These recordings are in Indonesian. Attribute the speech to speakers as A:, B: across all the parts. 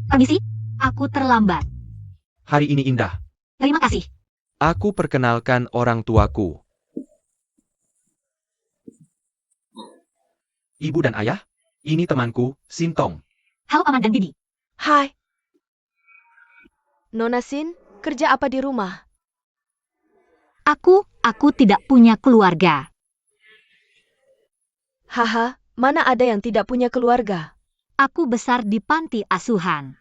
A: Permisi, aku terlambat.
B: Hari ini indah.
A: Terima kasih.
B: Aku perkenalkan orang tuaku. Ibu dan ayah, ini temanku, Sintong.
A: Halo Paman dan Bibi.
C: Hai. Nona Sin, kerja apa di rumah?
A: Aku tidak punya keluarga.
C: Haha, mana ada yang tidak punya keluarga?
A: Aku besar di panti asuhan.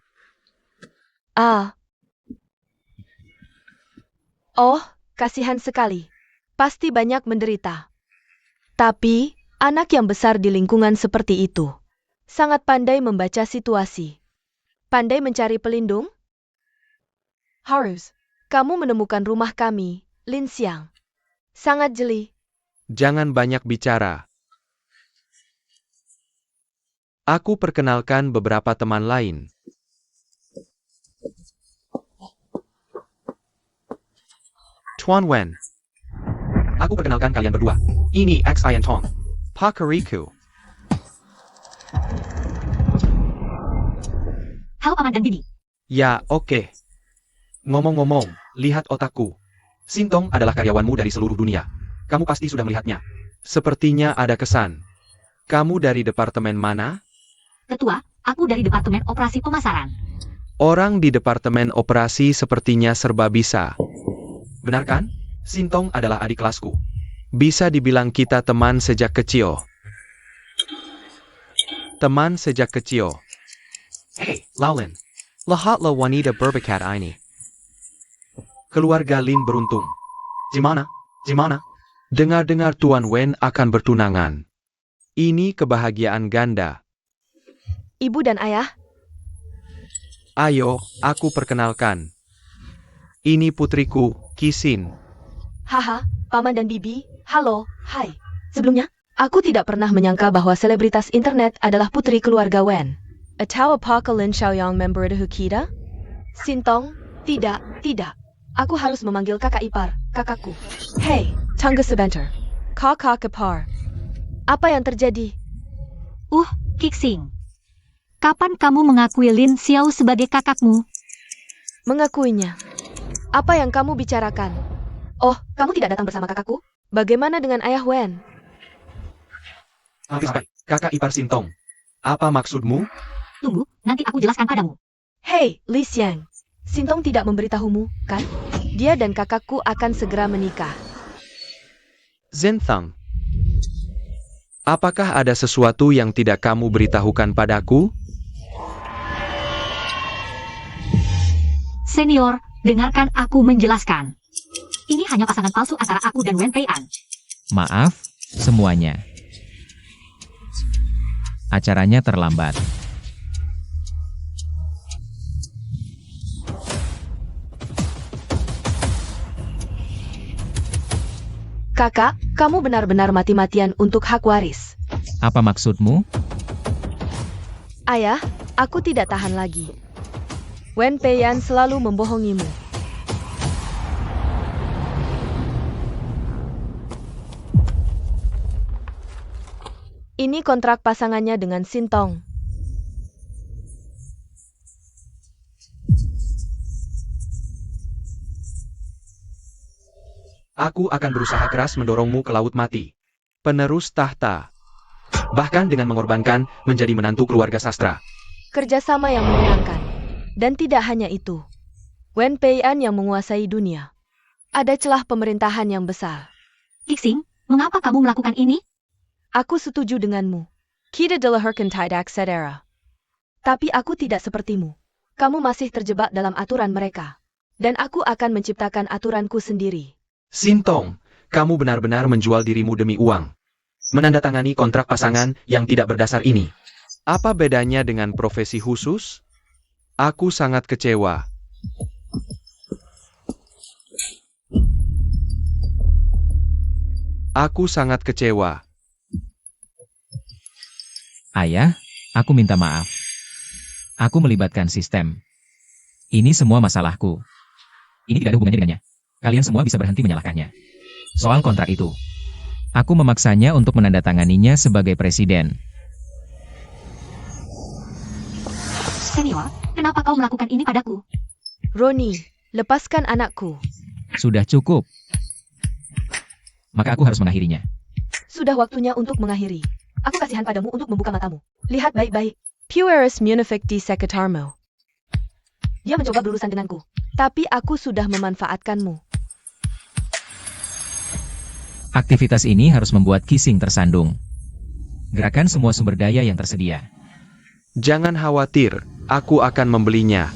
C: Ah. Oh, kasihan sekali. Pasti banyak menderita. Tapi, anak yang besar di lingkungan seperti itu sangat pandai membaca situasi. Pandai mencari pelindung? Harus. Kamu menemukan rumah kami, Lin Xiang. Sangat jeli.
B: Jangan banyak bicara. Aku perkenalkan beberapa teman lain. Tuan Wen. Aku perkenalkan kalian berdua. Ini X Ian Tong. Pakariku.
A: Halo Paman dan Bibi.
B: Ya, oke. Ngomong-ngomong, lihat otakku. Sintong adalah karyawanmu dari seluruh dunia. Kamu pasti sudah melihatnya. Sepertinya ada kesan. Kamu dari departemen mana?
A: Ketua, aku dari Departemen Operasi Pemasaran.
B: Orang di departemen operasi sepertinya serba bisa. Benar kan? Sintong adalah adik kelasku. Bisa dibilang kita teman sejak kecil. Teman sejak kecil. Hey, Laulin. Lahatlah wanita berbakat ini. Keluarga Lin beruntung. Gimana? Gimana? Dengar-dengar Tuan Wen akan bertunangan. Ini kebahagiaan ganda.
C: Ibu dan ayah?
B: Ayo, aku perkenalkan. Ini putriku, Kisin.
C: Haha, Paman dan Bibi, halo, hai. Sebelumnya, aku tidak pernah menyangka bahwa selebritas internet adalah putri keluarga Wen. Atau apakah Lin Xiaoyang member The Hukida? Sintong, tidak. Aku harus memanggil kakak ipar, kakakku. Hei, tunggu sebentar. Kakak ipar. Apa yang terjadi?
A: Kixing. Kapan kamu mengakui Lin Xiao sebagai kakakmu?
C: Mengakuinya. Apa yang kamu bicarakan? Oh, kamu tidak datang bersama kakakku? Bagaimana dengan ayah Wen?
B: Hampir sampai, kakak ipar Sintong. Apa maksudmu?
A: Tunggu, nanti aku jelaskan padamu.
C: Hei, Li Xiang. Sintong tidak memberitahumu, kan? Dia dan kakakku akan segera menikah.
B: Zinthang. Apakah ada sesuatu yang tidak kamu beritahukan padaku?
A: Senior, dengarkan aku menjelaskan. Ini hanya pasangan palsu antara aku dan Wen Peian.
D: Maaf, semuanya. Acaranya terlambat.
C: Kakak, kamu benar-benar mati-matian untuk hak waris.
D: Apa maksudmu?
C: Ayah, aku tidak tahan lagi. Wen Peian selalu membohongimu. Ini kontrak pasangannya dengan Sintong.
B: Aku akan berusaha keras mendorongmu ke laut mati. Penerus tahta. Bahkan dengan mengorbankan menjadi menantu keluarga sastra.
C: Kerjasama yang menyenangkan. Dan tidak hanya itu. Wen Peian yang menguasai dunia. Ada celah pemerintahan yang besar.
A: Kixing, mengapa kamu melakukan ini?
C: Aku setuju denganmu. Kita dilahirkan tidak sedera. Tapi aku tidak sepertimu. Kamu masih terjebak dalam aturan mereka. Dan aku akan menciptakan aturanku sendiri.
B: Sintong, kamu benar-benar menjual dirimu demi uang. Menandatangani kontrak pasangan yang tidak berdasar ini. Apa bedanya dengan profesi khusus? Aku sangat kecewa. Aku sangat kecewa.
D: Ayah, aku minta maaf. Aku melibatkan sistem. Ini semua masalahku. Ini tidak ada hubungannya dengannya. Kalian semua bisa berhenti menyalahkannya. Soal kontrak itu. Aku memaksanya untuk menandatanganinya sebagai presiden.
A: Senior, kenapa kau melakukan ini padaku?
C: Roni, lepaskan anakku.
D: Sudah cukup. Maka aku harus mengakhirinya.
C: Sudah waktunya untuk mengakhiri. Aku kasihan padamu untuk membuka matamu. Lihat baik-baik. Pueris munificti sekitarmu.
A: Dia mencoba berurusan denganku.
C: Tapi aku sudah memanfaatkanmu.
D: Aktivitas ini harus membuat Kissing tersandung. Gerakan semua sumber daya yang tersedia.
B: Jangan khawatir, aku akan membelinya.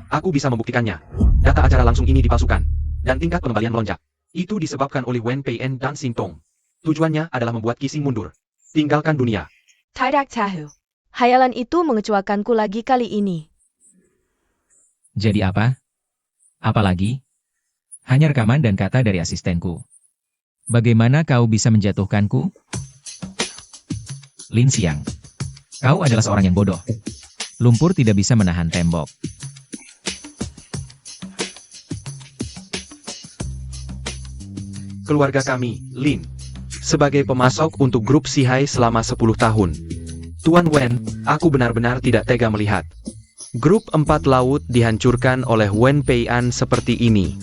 B: Aku bisa membuktikannya. Data acara langsung ini dipalsukan, dan tingkat pengembalian melonjak. Itu disebabkan oleh Wen Peian dan Sintong. Tujuannya adalah membuat Kissing mundur. Tinggalkan dunia.
C: Tidak tahu. Hayalan itu mengecewakanku lagi kali ini.
D: Jadi apa? Apalagi? Hanya rekaman dan kata dari asistenku. Bagaimana kau bisa menjatuhkanku? Lin Xiang. Kau adalah seorang yang bodoh. Lumpur tidak bisa menahan tembok.
B: Keluarga kami, Lin, sebagai pemasok untuk grup Sihai selama 10 tahun. Tuan Wen, aku benar-benar tidak tega melihat grup 4 laut dihancurkan oleh Wen Peian seperti ini.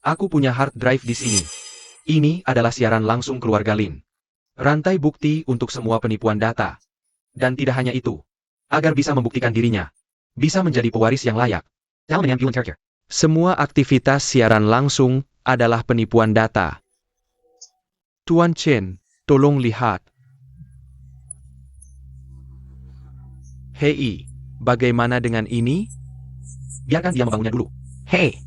B: Aku punya hard drive di sini. Ini adalah siaran langsung keluarga Lin. Rantai bukti untuk semua penipuan data. Dan tidak hanya itu. Agar bisa membuktikan dirinya. Bisa menjadi pewaris yang layak. Semua aktivitas siaran langsung adalah penipuan data. Tuan Chen, tolong lihat. Hei, bagaimana dengan ini? Biarkan dia membangunnya dulu. Hei!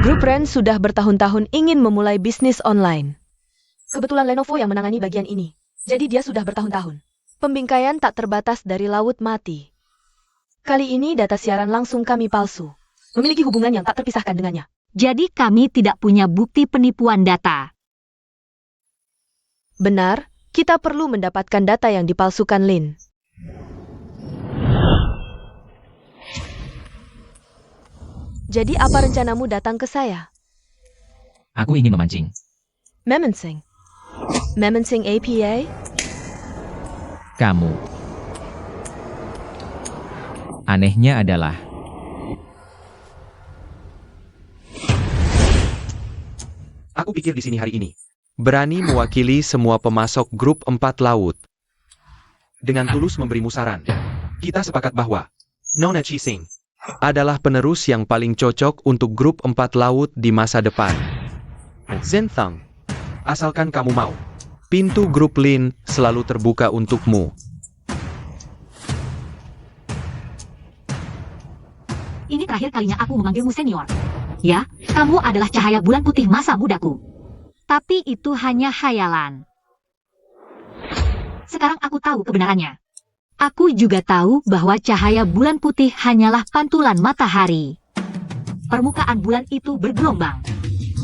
C: Grup Ren sudah bertahun-tahun ingin memulai bisnis online.
A: Kebetulan Lenovo yang menangani bagian ini. Jadi dia sudah bertahun-tahun.
C: Pembingkaian tak terbatas dari laut mati. Kali ini data siaran langsung kami palsu.
A: Memiliki hubungan yang tak terpisahkan dengannya. Jadi kami tidak punya bukti penipuan data.
C: Benar, kita perlu mendapatkan data yang dipalsukan Lin. Jadi apa rencanamu datang ke saya?
D: Aku ingin memancing.
C: Memensing. Memensing APA?
D: Kamu. Anehnya adalah,
B: aku pikir di sini hari ini. Berani mewakili semua pemasok grup 4 laut. Dengan tulus memberimu saran. Kita sepakat bahwa Nona Kissing adalah penerus yang paling cocok untuk grup 4 laut di masa depan. Zentang, asalkan kamu mau. Pintu grup Lin selalu terbuka untukmu.
A: Ini terakhir kalinya aku memanggilmu senior. Ya, kamu adalah cahaya bulan putih masa mudaku. Tapi itu hanya khayalan. Sekarang aku tahu kebenarannya. Aku juga tahu bahwa cahaya bulan putih hanyalah pantulan matahari. Permukaan bulan itu bergelombang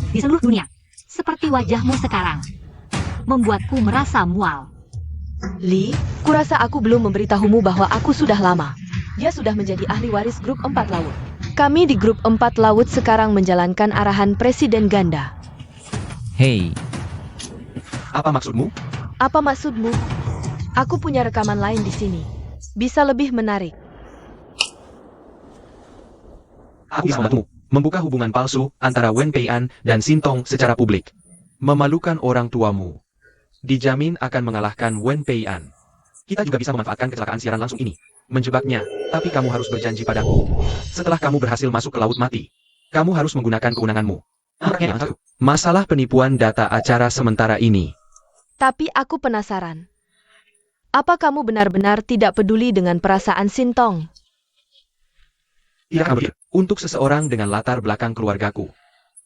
A: di seluruh dunia, seperti wajahmu sekarang. Membuatku merasa mual.
C: Li, kurasa aku belum memberitahumu bahwa aku sudah lama. Dia sudah menjadi ahli waris grup 4 laut. Kami di grup 4 laut sekarang menjalankan arahan Presiden Ganda.
D: hei,
B: Apa maksudmu?
C: Apa maksudmu? Aku punya rekaman lain di sini. Bisa lebih menarik.
B: Aku bisa membantumu membuka hubungan palsu antara Wen Peian dan Sintong secara publik. Memalukan orang tuamu. Dijamin akan mengalahkan Wen Peian. Kita juga bisa memanfaatkan kecelakaan siaran langsung ini. Menjebaknya, tapi kamu harus berjanji padaku. Setelah kamu berhasil masuk ke laut mati, kamu harus menggunakan kewenanganmu. Masalah penipuan data acara sementara ini.
C: Tapi aku penasaran. Apa kamu benar-benar tidak peduli dengan perasaan Sintong?
B: Tidak akan berpikir. Untuk seseorang dengan latar belakang keluargaku,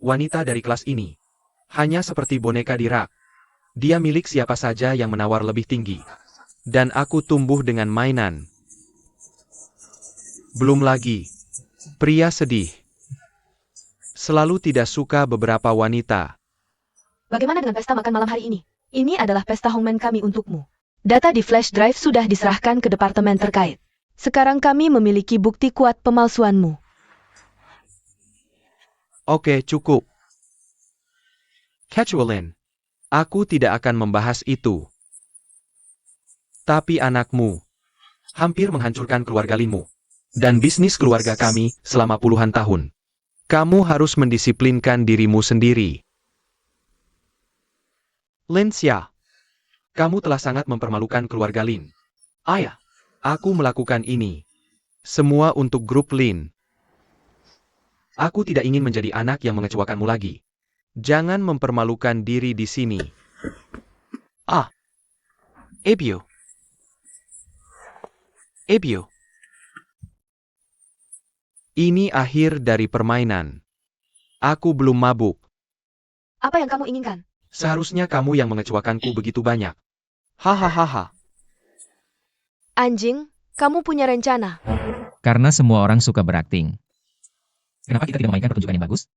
B: wanita dari kelas ini hanya seperti boneka di rak. Dia milik siapa saja yang menawar lebih tinggi. Dan aku tumbuh dengan mainan. Belum lagi, Pria sedih. Selalu tidak suka beberapa wanita.
C: Bagaimana dengan pesta makan malam hari ini? Ini adalah pesta hongmen kami untukmu. Data di flash drive sudah diserahkan ke departemen terkait. Sekarang kami memiliki bukti kuat pemalsuanmu.
B: Oke, cukup. Casualin. Aku tidak akan membahas itu. Tapi anakmu hampir menghancurkan keluarga Linmu dan bisnis keluarga kami selama puluhan tahun. Kamu harus mendisiplinkan dirimu sendiri. Lin Xia, kamu telah sangat mempermalukan keluarga Lin. Ayah, aku melakukan ini. Semua untuk grup Lin. Aku tidak ingin menjadi anak yang mengecewakanmu lagi. Jangan mempermalukan diri di sini. Ebio. Ini akhir dari permainan. Aku belum mabuk.
C: Apa yang kamu inginkan?
B: Seharusnya kamu yang mengecewakanku begitu banyak. Hahaha.
C: Anjing, kamu punya rencana.
D: Karena semua orang suka berakting. Kenapa kita tidak memainkan pertunjukan yang bagus?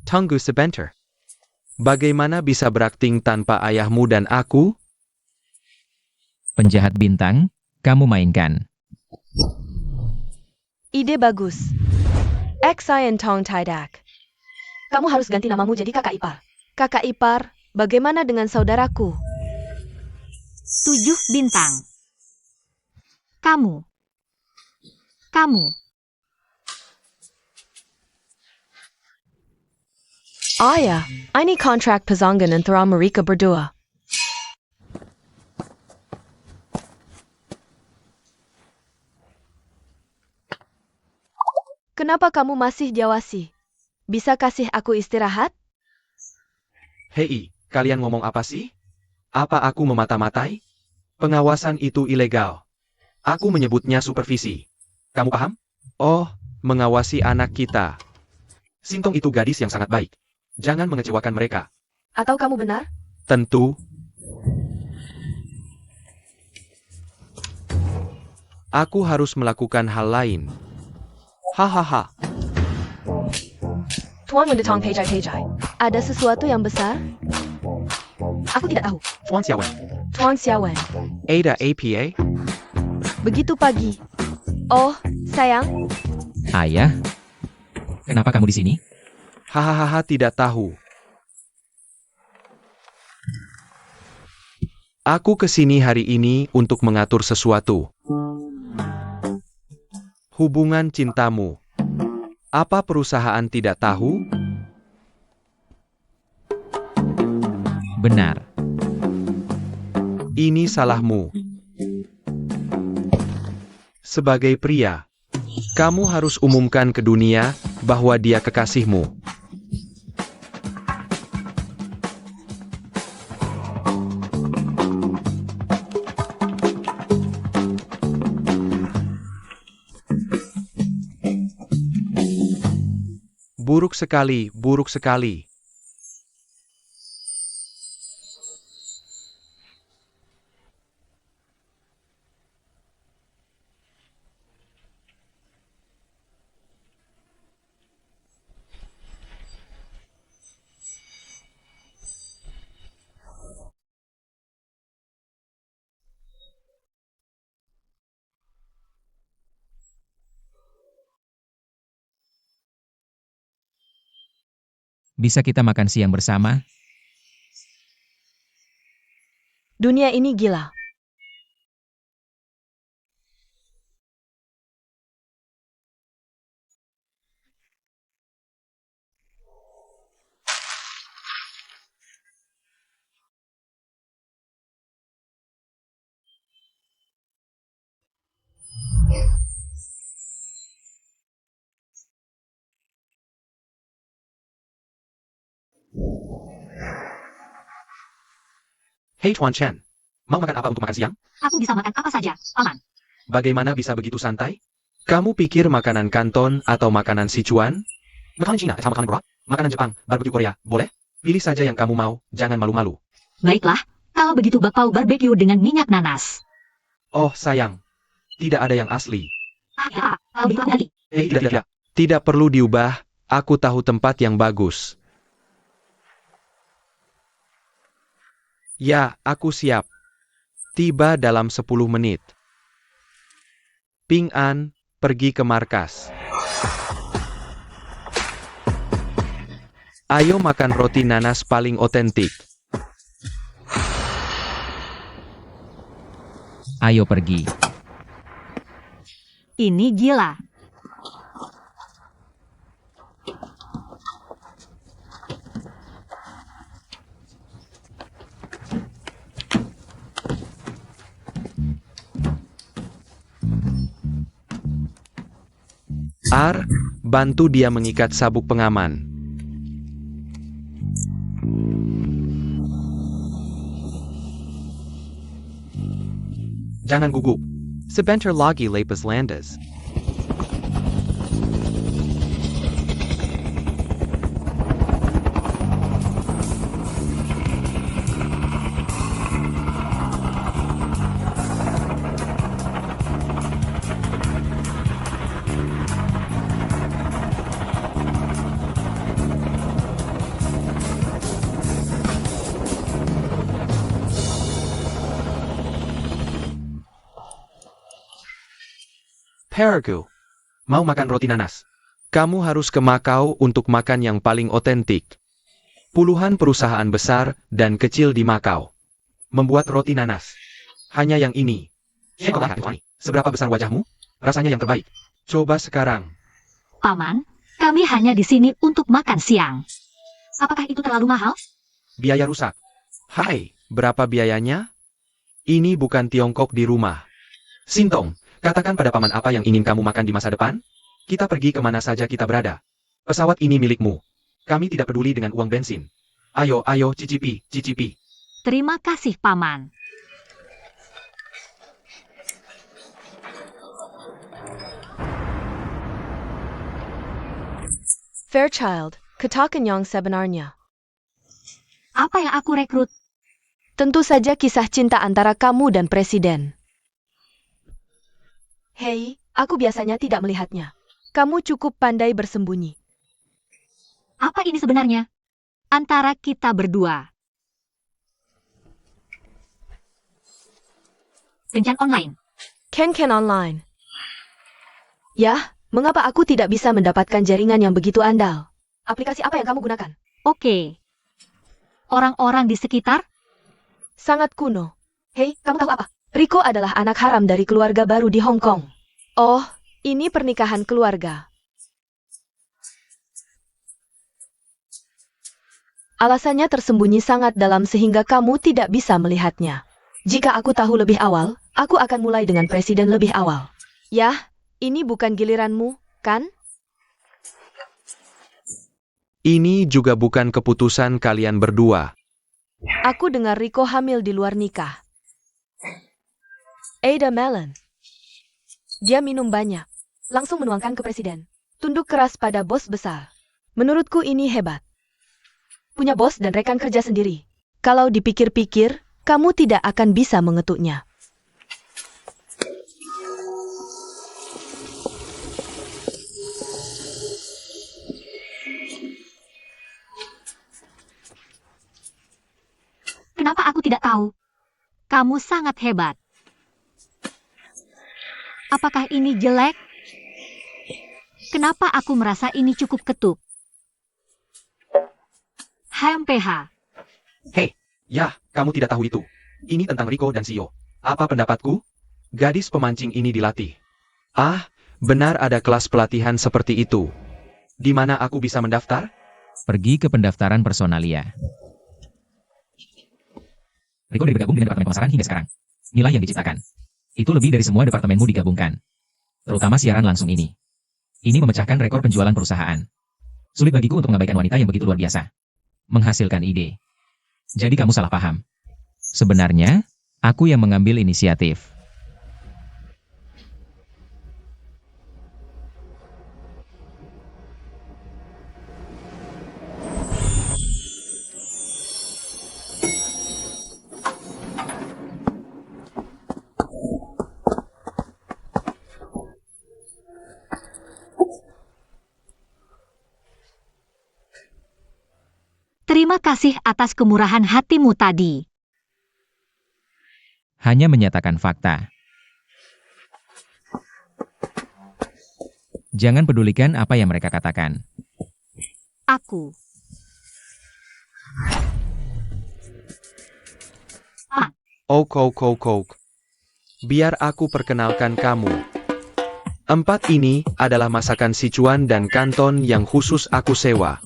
B: Tunggu sebentar. Bagaimana bisa berakting tanpa ayahmu dan aku?
D: Penjahat bintang, kamu mainkan.
C: Ide bagus. Xian Tong Tidak. Kamu harus ganti namamu jadi kakak ipar. Kakak ipar, bagaimana dengan saudaraku?
A: 7 bintang. Kamu.
C: Ya, ini kontrak pasangan antara mereka berdua. Kenapa kamu masih diawasi? Bisa kasih aku istirahat?
B: Hei, kalian ngomong apa sih? Apa aku memata-matai? Pengawasan itu ilegal. Aku menyebutnya supervisi. Kamu paham? Oh, mengawasi anak kita. Sintong itu gadis yang sangat baik. Jangan mengecewakan mereka.
C: Atau kamu benar?
B: Tentu. Aku harus melakukan hal lain. Hahaha.
C: Tuan Wendetong Pejai. Ada sesuatu yang besar? Aku tidak tahu.
B: Tuan Xiaowen.
C: Tuan Xiaowen.
B: Ada APA?
C: Begitu pagi. Oh, sayang.
D: Ayah, kenapa kamu di sini?
B: Hahaha, tidak tahu. Aku kesini hari ini untuk mengatur sesuatu. Hubungan cintamu. Apa perusahaan tidak tahu?
D: Benar.
B: Ini salahmu. Sebagai pria, kamu harus umumkan ke dunia bahwa dia kekasihmu. Buruk sekali, buruk sekali.
D: Bisa kita makan siang bersama?
C: Dunia ini gila.
B: Hei Tuan Chen, mau makan apa untuk makan siang?
A: Aku bisa makan apa saja, Paman.
B: Bagaimana bisa begitu santai? Kamu pikir makanan Kanton atau makanan Sichuan? Makanan Cina sama makanan Korea? Makanan Jepang, barbecue Korea, boleh? Pilih saja yang kamu mau, jangan malu-malu.
A: Baiklah, kalau begitu bakpao barbeque dengan minyak nanas.
B: Oh sayang, tidak ada yang asli.
A: Ya, kalau begitu aku ganti.
B: Tidak. Tidak perlu diubah, aku tahu tempat yang bagus. Ya, aku siap. Tiba dalam 10 menit. Ping An, pergi ke markas. Ayo makan roti nanas paling otentik.
D: Ayo pergi.
A: Ini gila.
B: Bantu dia mengikat sabuk pengaman. Jangan gugup. Sebentar lagi lepas landas. Paragu, mau makan roti nanas? Kamu harus ke Makau untuk makan yang paling otentik. Puluhan perusahaan besar dan kecil di Makau membuat roti nanas. Hanya yang ini. Seberapa besar wajahmu? Rasanya yang terbaik. Coba sekarang.
A: Paman, kami hanya di sini untuk makan siang. Apakah itu terlalu mahal?
B: Biaya rusak. Hai, berapa biayanya? Ini bukan Tiongkok di rumah. Sintong, katakan pada paman apa yang ingin kamu makan di masa depan? Kita pergi kemana saja kita berada. Pesawat ini milikmu. Kami tidak peduli dengan uang bensin. Ayo, cicipi.
A: Terima kasih, Paman.
C: Fairchild, katakan yang sebenarnya.
A: Apa yang aku rekrut?
C: Tentu saja kisah cinta antara kamu dan Presiden. Hei, aku biasanya tidak melihatnya. Kamu cukup pandai bersembunyi.
A: Apa ini sebenarnya? Antara kita berdua. Kencan online.
C: Ken online. Ya, mengapa aku tidak bisa mendapatkan jaringan yang begitu andal? Aplikasi apa yang kamu gunakan?
A: Oke. Orang-orang di sekitar?
C: Sangat kuno. Hei, kamu tahu apa? Rico adalah anak haram dari keluarga baru di Hong Kong. Oh, ini pernikahan keluarga. Alasannya tersembunyi sangat dalam sehingga kamu tidak bisa melihatnya. Jika aku tahu lebih awal, aku akan mulai dengan presiden lebih awal. Yah, ini bukan giliranmu, kan?
B: Ini juga bukan keputusan kalian berdua.
C: Aku dengar Rico hamil di luar nikah. Ada Melon. Dia minum banyak. Langsung menuangkan ke presiden. Tunduk keras pada bos besar. Menurutku ini hebat. Punya bos dan rekan kerja sendiri. Kalau dipikir-pikir, kamu tidak akan bisa mengetuknya.
A: Kenapa aku tidak tahu? Kamu sangat hebat. Apakah ini jelek? Kenapa aku merasa ini cukup ketuk? HMPH.
B: Hei, ya, kamu tidak tahu itu. Ini tentang Rico dan Sio. Apa pendapatku? Gadis pemancing ini dilatih. Benar ada kelas pelatihan seperti itu. Di mana aku bisa mendaftar?
D: Pergi ke pendaftaran personalia. Rico bergabung dengan Departemen Pemasaran hingga sekarang. Nilai yang diciptakan itu lebih dari semua departemenmu digabungkan. Terutama siaran langsung ini. Ini memecahkan rekor penjualan perusahaan. Sulit bagiku untuk mengabaikan wanita yang begitu luar biasa. Menghasilkan ide. Jadi kamu salah paham. Sebenarnya, aku yang mengambil inisiatif.
A: Terima kasih atas kemurahan hatimu tadi.
D: Hanya menyatakan fakta. Jangan pedulikan apa yang mereka katakan.
A: Aku.
B: Ok. Biar aku perkenalkan kamu. 4 ini adalah masakan Sichuan dan Kanton yang khusus aku sewa.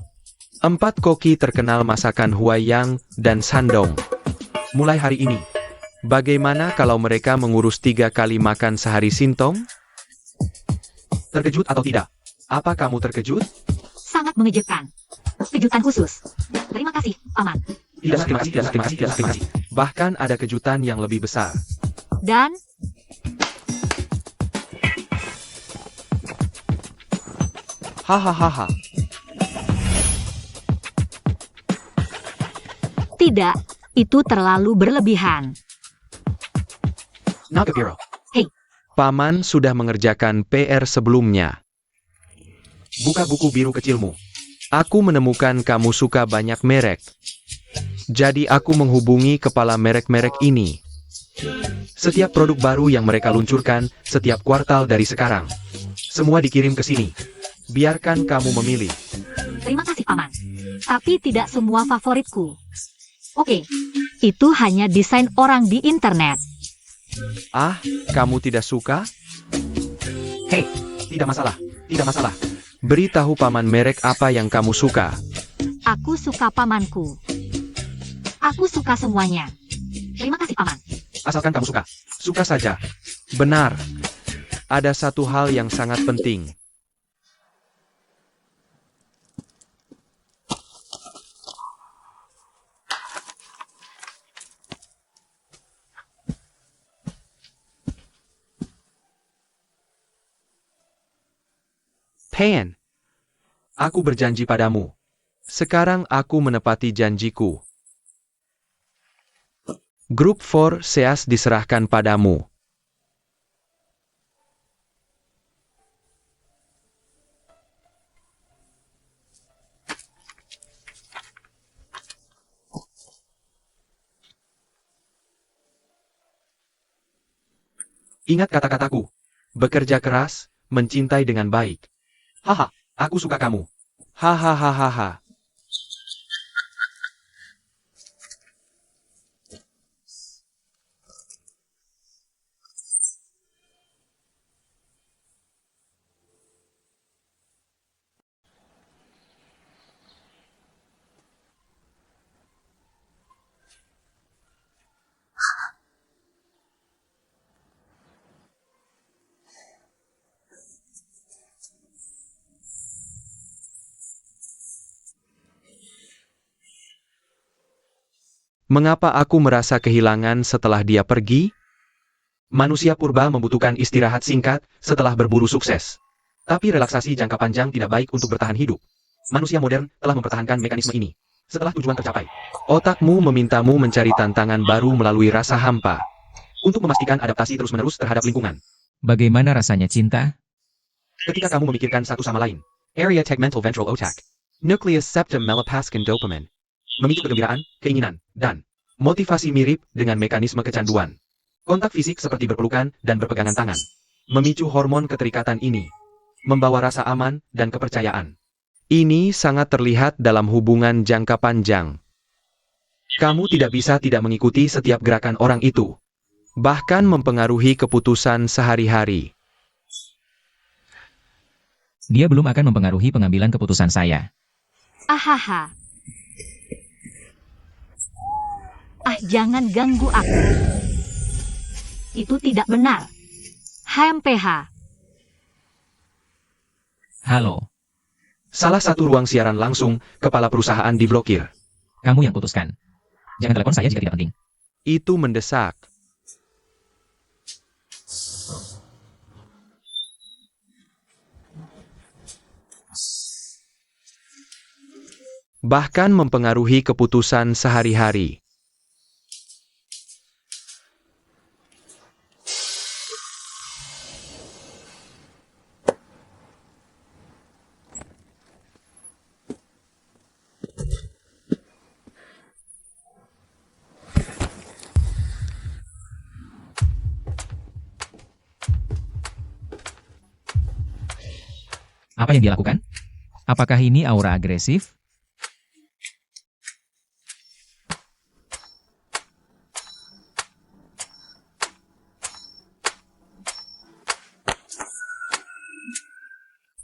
B: 4 koki terkenal masakan Huaiyang dan Shandong. Mulai hari ini. Bagaimana kalau mereka mengurus 3 kali makan sehari Sintong? Terkejut atau tidak? Apa kamu terkejut?
A: Sangat mengejutkan. Kejutan khusus. Terima kasih, Paman.
B: Terima kasih. Bahkan ada kejutan yang lebih besar.
A: Dan,
B: Hahaha.
A: tidak, itu terlalu berlebihan.
B: Nakapiro.
A: Hei.
B: Paman sudah mengerjakan PR sebelumnya. Buka buku biru kecilmu. Aku menemukan kamu suka banyak merek. Jadi aku menghubungi kepala merek-merek ini. Setiap produk baru yang mereka luncurkan setiap kuartal dari sekarang. Semua dikirim ke sini. Biarkan kamu memilih.
A: Terima kasih, Paman. Tapi tidak semua favoritku. Oke, itu hanya desain orang di internet.
B: Ah, kamu tidak suka? Hei, tidak masalah. Beritahu paman merek apa yang kamu suka.
A: Aku suka pamanku. Aku suka semuanya. Terima kasih, Paman.
B: Asalkan kamu suka. Suka saja. Benar. Ada satu hal yang sangat penting. Pan. Aku berjanji padamu. Sekarang aku menepati janjiku. Grup 4 Seas diserahkan padamu. Ingat kata-kataku. Bekerja keras, mencintai dengan baik. Haha, aku suka kamu. Hahaha. Mengapa aku merasa kehilangan setelah dia pergi? Manusia purba membutuhkan istirahat singkat setelah berburu sukses. Tapi relaksasi jangka panjang tidak baik untuk bertahan hidup. Manusia modern telah mempertahankan mekanisme ini. Setelah tujuan tercapai, otakmu memintamu mencari tantangan baru melalui rasa hampa. Untuk memastikan adaptasi terus-menerus terhadap lingkungan.
D: Bagaimana rasanya cinta?
B: Ketika kamu memikirkan satu sama lain. Area tegmental ventral otak. Nucleus septum melepaskan dopamine. Memicu kegembiraan, keinginan, dan motivasi mirip dengan mekanisme kecanduan. Kontak fisik seperti berpelukan dan berpegangan tangan. Memicu hormon keterikatan ini. Membawa rasa aman dan kepercayaan. Ini sangat terlihat dalam hubungan jangka panjang. Kamu tidak bisa tidak mengikuti setiap gerakan orang itu. Bahkan mempengaruhi keputusan sehari-hari.
D: Dia belum akan mempengaruhi pengambilan keputusan saya.
A: Ahaha. Jangan ganggu aku. Itu tidak benar. HMPH.
D: Halo,
B: Salah satu ruang siaran langsung, kepala perusahaan diblokir.
D: kamu yang putuskan. Jangan telepon saya jika tidak penting.
B: Itu mendesak. Bahkan mempengaruhi keputusan sehari-hari.
D: Apa yang dia lakukan? Apakah ini aura agresif?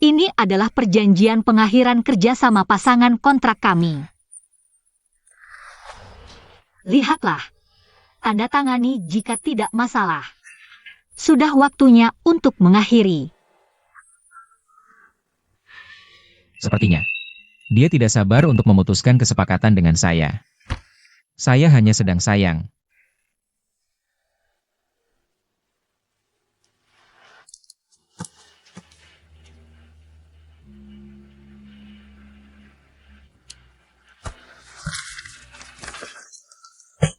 A: Ini adalah perjanjian pengakhiran kerjasama pasangan kontrak kami. Lihatlah. Tanda tangani jika tidak masalah. Sudah waktunya untuk mengakhiri.
D: Sepertinya. Dia tidak sabar untuk memutuskan kesepakatan dengan saya. Saya hanya sedang sayang.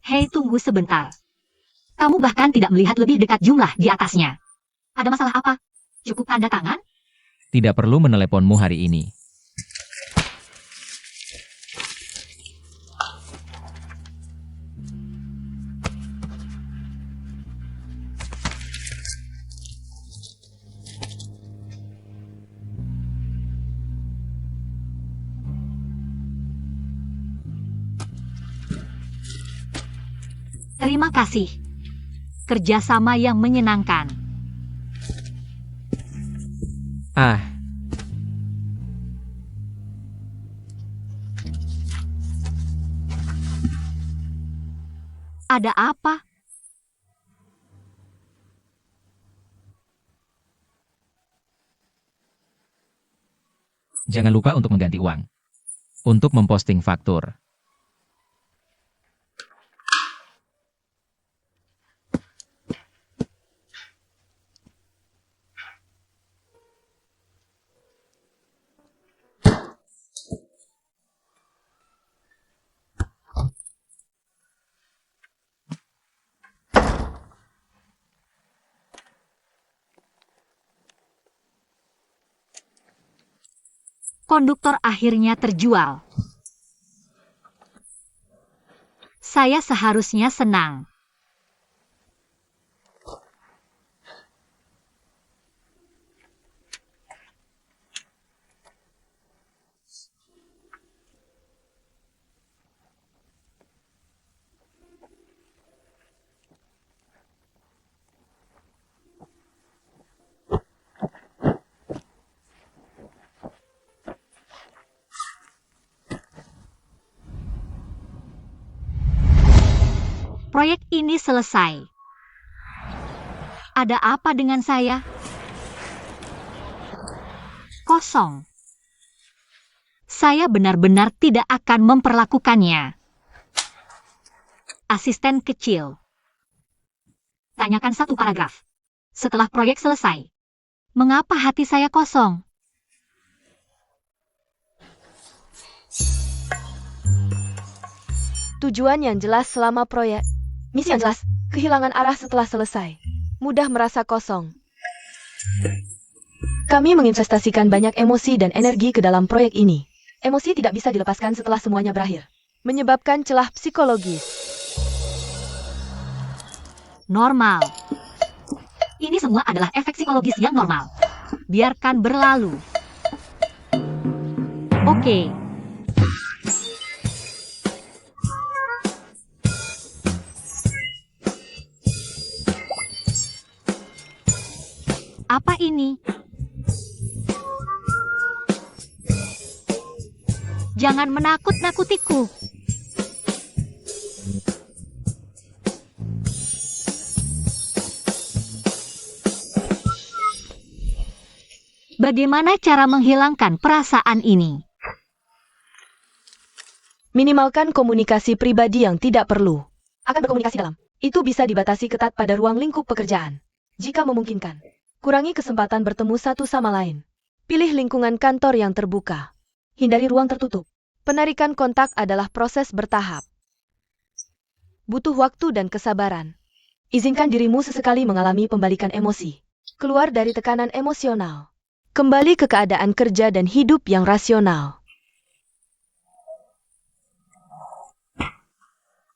A: Hei, tunggu sebentar. Kamu bahkan tidak melihat lebih dekat jumlah di atasnya. Ada masalah apa? Cukup tanda tangan?
D: Tidak perlu meneleponmu hari ini.
A: Terima kasih. Kerjasama yang menyenangkan.
D: Ah,
A: Ada apa?
D: jangan lupa untuk mengganti uang. Untuk memposting faktur.
A: Konduktor akhirnya terjual. Saya seharusnya senang. Proyek ini selesai. Ada apa dengan saya? Kosong. Saya benar-benar tidak akan memperlakukannya. Asisten kecil. Tanyakan satu paragraf. Setelah proyek selesai. Mengapa hati saya kosong?
C: Tujuan yang jelas selama proyek. Misi yang jelas, kehilangan arah setelah selesai. Mudah merasa kosong. Kami menginvestasikan banyak emosi dan energi ke dalam proyek ini. Emosi tidak bisa dilepaskan setelah semuanya berakhir. Menyebabkan celah psikologis.
A: Normal. Ini semua adalah efek psikologis yang normal. Biarkan berlalu. Oke. Apa ini? Jangan menakut-nakutiku. Bagaimana cara menghilangkan perasaan ini?
C: Minimalkan komunikasi pribadi yang tidak perlu. Akan berkomunikasi dalam. Itu bisa dibatasi ketat pada ruang lingkup pekerjaan. Jika memungkinkan. Kurangi kesempatan bertemu satu sama lain. Pilih lingkungan kantor yang terbuka. Hindari ruang tertutup. Penarikan kontak adalah proses bertahap. Butuh waktu dan kesabaran. Izinkan dirimu sesekali mengalami pembalikan emosi. Keluar dari tekanan emosional. Kembali ke keadaan kerja dan hidup yang rasional.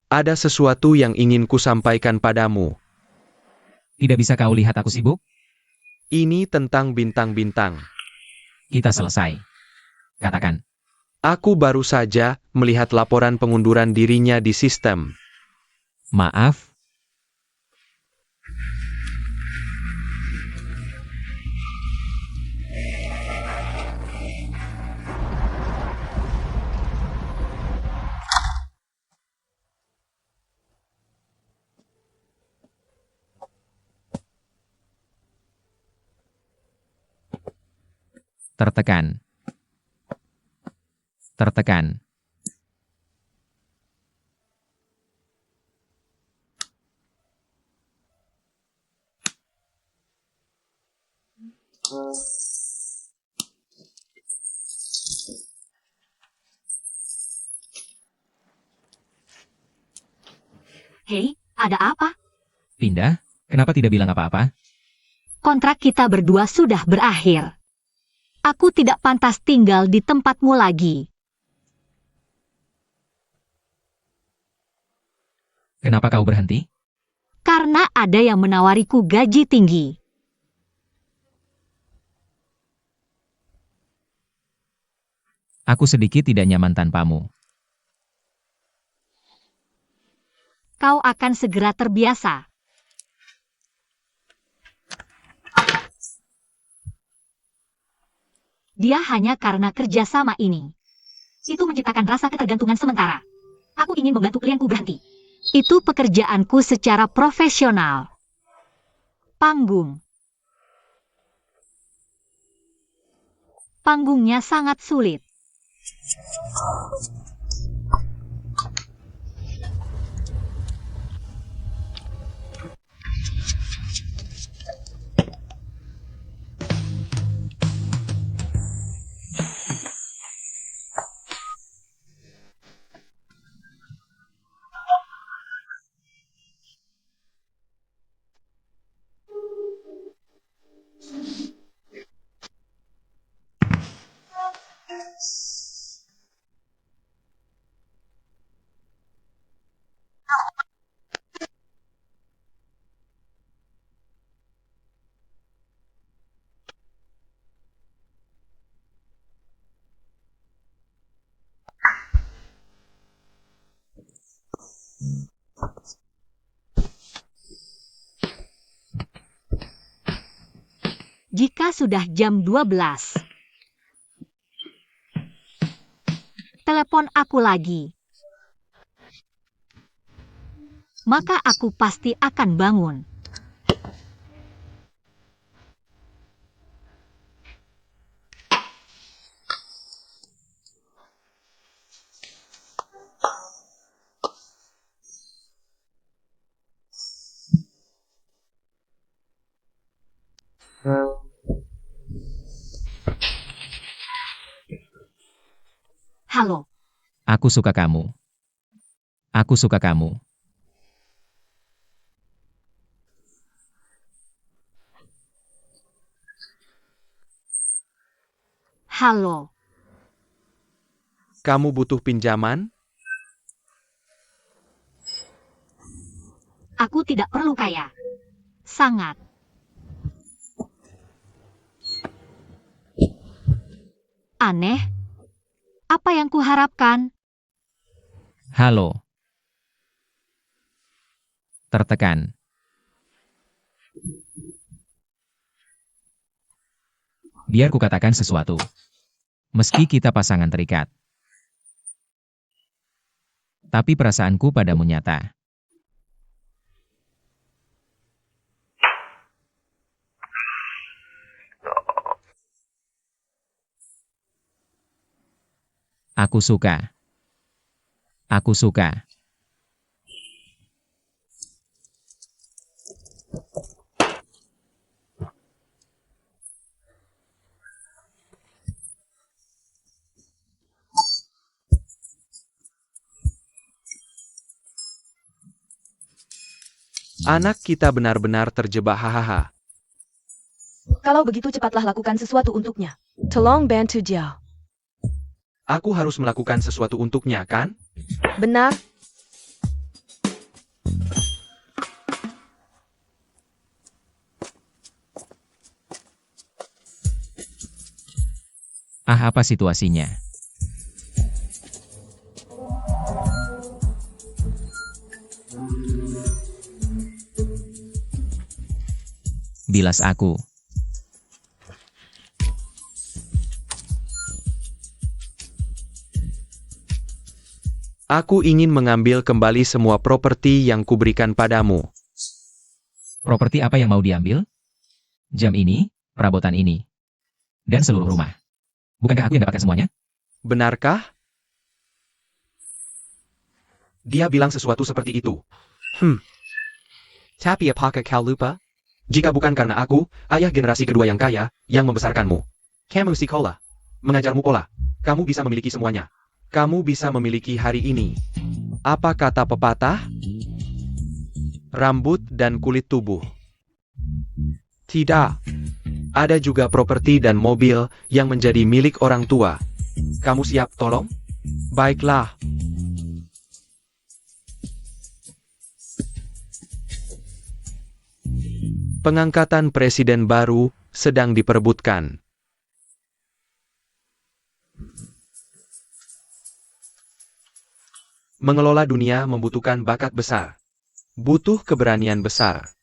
B: Ada sesuatu yang ingin kusampaikan padamu.
D: Tidak bisa kau lihat aku sibuk?
B: Ini tentang bintang-bintang.
D: Kita selesai. Katakan.
B: Aku baru saja melihat laporan pengunduran dirinya di sistem.
D: Maaf, tertekan. Tertekan.
A: Hei, ada apa?
D: Pindah? Kenapa tidak bilang apa-apa?
A: Kontrak kita berdua sudah berakhir. Aku tidak pantas tinggal di tempatmu lagi.
D: Kenapa kau berhenti?
A: Karena ada yang menawariku gaji tinggi.
D: Aku sedikit tidak nyaman tanpamu.
A: Kau akan segera terbiasa. Dia hanya karena kerjasama ini. Itu menciptakan rasa ketergantungan sementara. Aku ingin membantu klienku berhenti. Itu pekerjaanku secara profesional. Panggung. Panggungnya sangat sulit. Jika sudah jam 12, telepon aku lagi. Maka aku pasti akan bangun. Halo,
D: Aku suka kamu. Aku suka kamu.
A: halo.
B: Kamu butuh pinjaman?
A: Aku tidak perlu kaya. Sangat. Aneh. Apa yang kuharapkan?
D: Halo. Tertekan. Biar kukatakan sesuatu. Meski kita pasangan terikat. Tapi perasaanku padamu nyata. Aku suka. Aku suka.
B: Anak kita benar-benar terjebak hahaha.
C: Kalau begitu cepatlah lakukan sesuatu untuknya. Tolong bantu dia.
B: Aku harus melakukan sesuatu untuknya, kan?
C: Benar?
D: Apa situasinya? Bilas aku.
B: Aku ingin mengambil kembali semua properti yang kuberikan padamu.
D: Properti apa yang mau diambil? Jam ini, perabotan ini, dan seluruh rumah. Bukankah aku yang dapatkan semuanya?
B: Benarkah? Dia bilang sesuatu seperti itu. Tapi apakah kau lupa? Jika bukan karena aku, ayah generasi kedua yang kaya, yang membesarkanmu. Kamu sekolah, mengajarmu pola. Kamu bisa memiliki semuanya. Kamu bisa memiliki hari ini. Apa kata pepatah? Rambut dan kulit tubuh. Tidak. Ada juga properti dan mobil yang menjadi milik orang tua. Kamu siap tolong? Baiklah. Pengangkatan presiden baru sedang diperebutkan. Mengelola dunia membutuhkan bakat besar. Butuh keberanian besar.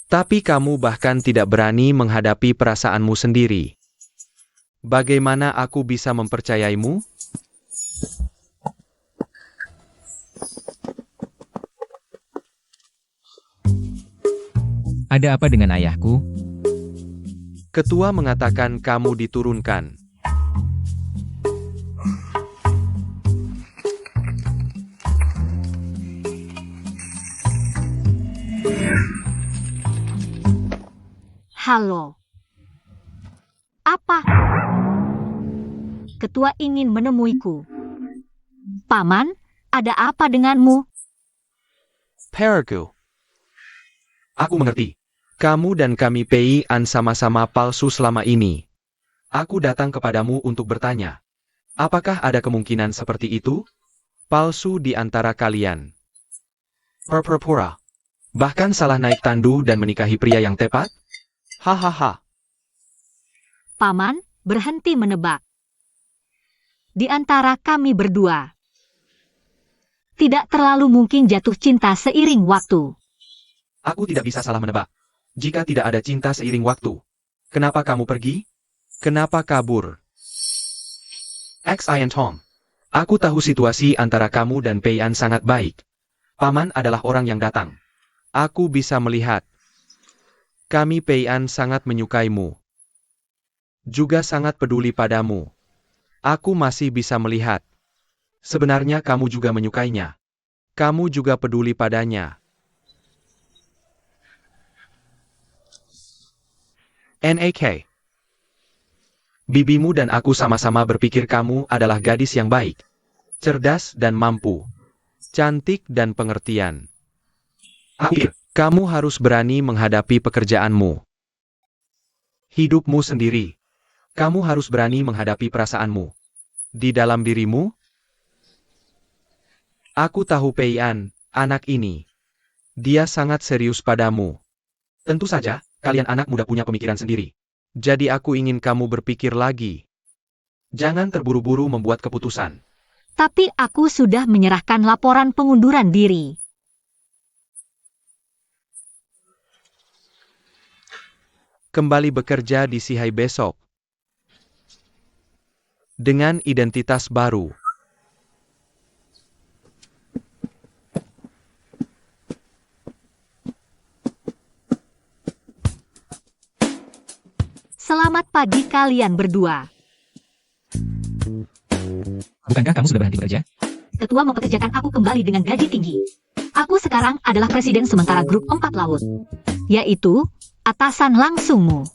B: Tapi kamu bahkan tidak berani menghadapi perasaanmu sendiri. Bagaimana aku bisa mempercayaimu?
D: Ada apa dengan ayahku?
B: Ketua mengatakan kamu diturunkan.
A: Halo. Apa? Ketua ingin menemuiku. Paman, ada apa denganmu?
B: Paraku. Aku mengerti. Kamu dan kami Pei-an sama-sama palsu selama ini. Aku datang kepadamu untuk bertanya. Apakah ada kemungkinan seperti itu? Palsu di antara kalian. Pura-pura. Bahkan salah naik tandu dan menikahi pria yang tepat? Hahaha.
A: Paman, berhenti menebak. Di antara kami berdua, tidak terlalu mungkin jatuh cinta seiring waktu.
B: Aku tidak bisa salah menebak. Jika tidak ada cinta seiring waktu, kenapa kamu pergi? Kenapa kabur? Ian Tom. Aku tahu situasi antara kamu dan Pei-an sangat baik. Paman adalah orang yang datang. Aku bisa melihat. Kami Pei-an sangat menyukaimu. Juga sangat peduli padamu. Aku masih bisa melihat. Sebenarnya kamu juga menyukainya. Kamu juga peduli padanya. Nak. Bibimu dan aku sama-sama berpikir kamu adalah gadis yang baik. Cerdas dan mampu. Cantik dan pengertian. Aku pikir, kamu harus berani menghadapi pekerjaanmu. Hidupmu sendiri. Kamu harus berani menghadapi perasaanmu. Di dalam dirimu, aku tahu Pei-an, anak ini. Dia sangat serius padamu. Tentu saja, kalian anak muda punya pemikiran sendiri. Jadi aku ingin kamu berpikir lagi. Jangan terburu-buru membuat keputusan.
A: Tapi aku sudah menyerahkan laporan pengunduran diri.
B: Kembali bekerja di Sihai besok. Dengan identitas baru.
A: Selamat pagi kalian berdua.
D: Bukankah kamu sudah berhenti bekerja?
A: Ketua mempekerjakan aku kembali dengan gaji tinggi. Aku sekarang adalah presiden sementara grup 4 laut. Yaitu, atasan langsungmu.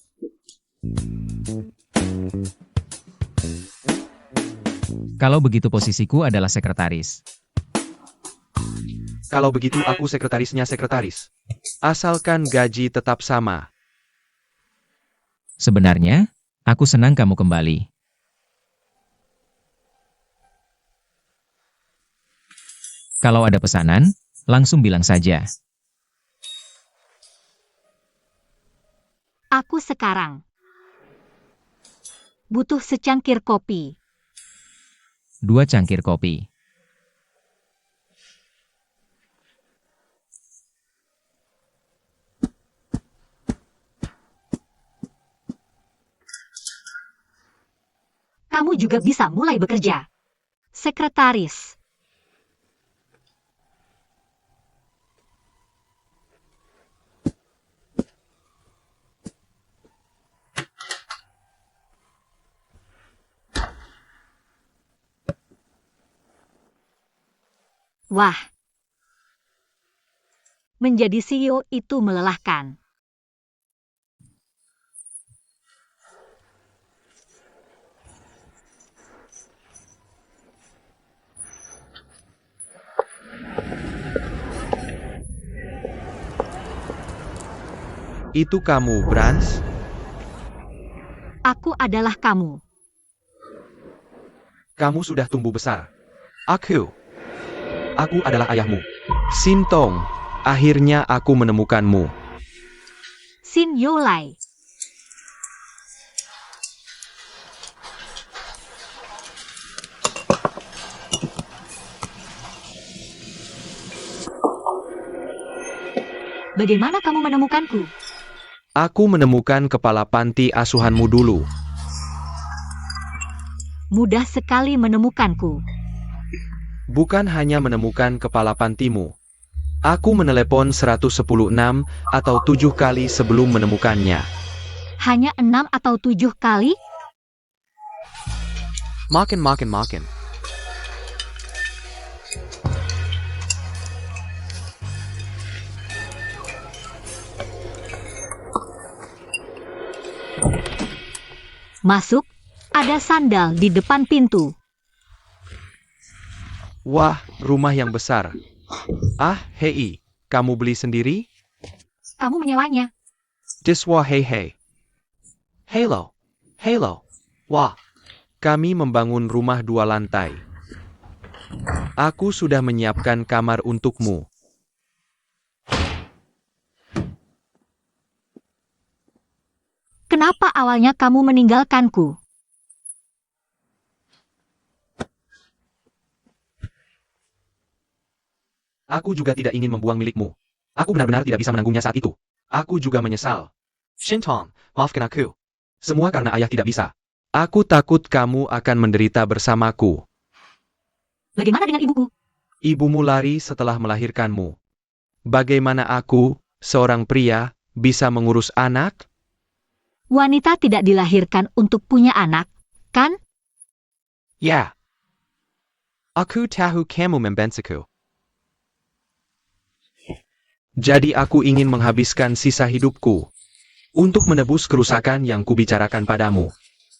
D: Kalau begitu posisiku adalah sekretaris.
B: Kalau begitu aku sekretarisnya sekretaris. Asalkan gaji tetap sama.
D: Sebenarnya, aku senang kamu kembali. Kalau ada pesanan, langsung bilang saja.
A: Aku sekarang butuh secangkir kopi.
D: 2 cangkir kopi.
A: Kamu juga bisa mulai bekerja. Sekretaris. Wah. Menjadi CEO itu melelahkan.
B: Itu kamu, Brans?
A: Aku adalah kamu.
B: Kamu sudah tumbuh besar. Aku adalah ayahmu. Sintong, akhirnya aku menemukanmu.
A: Sin Yolai. Bagaimana kamu menemukanku?
B: Aku menemukan kepala panti asuhanmu dulu.
A: Mudah sekali menemukanku.
B: Bukan hanya menemukan kepala pantimu. Aku menelepon 116 atau 7 kali sebelum menemukannya.
A: Hanya 6 atau 7 kali?
B: Makin.
A: Masuk, ada sandal di depan pintu.
B: Wah, rumah yang besar. Ah, hei, kamu beli sendiri?
A: Kamu menyewanya.
B: Diswa hei. Hello. Wah, kami membangun rumah 2 lantai. Aku sudah menyiapkan kamar untukmu.
A: Kenapa awalnya kamu meninggalkanku?
B: Aku juga tidak ingin membuang milikmu. Aku benar-benar tidak bisa menanggungnya saat itu. Aku juga menyesal. Shintong, maafkan aku. Semua karena ayah tidak bisa. Aku takut kamu akan menderita bersamaku.
A: Bagaimana dengan ibuku?
B: Ibumu lari setelah melahirkanmu. Bagaimana aku, seorang pria, bisa mengurus anak?
A: Wanita tidak dilahirkan untuk punya anak, kan?
B: Ya. Aku tahu kamu membensiku. Jadi aku ingin menghabiskan sisa hidupku untuk menebus kerusakan yang kubicarakan padamu.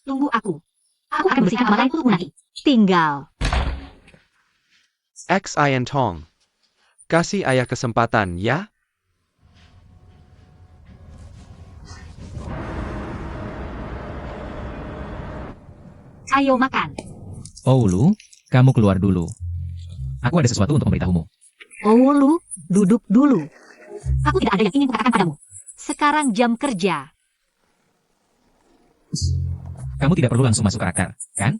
A: Tunggu aku. Aku akan bersihkan kamar lain untukmu nanti. Tinggal.
B: Xian Tong. Kasih ayah kesempatan, ya?
A: Ayo makan.
D: Oh Lu, kamu keluar dulu. Aku ada sesuatu untuk memberitahumu.
A: Oh lu, duduk dulu. Aku tidak ada yang ingin kukatakan padamu. Sekarang jam kerja.
D: Kamu tidak perlu langsung masuk karakter, kan?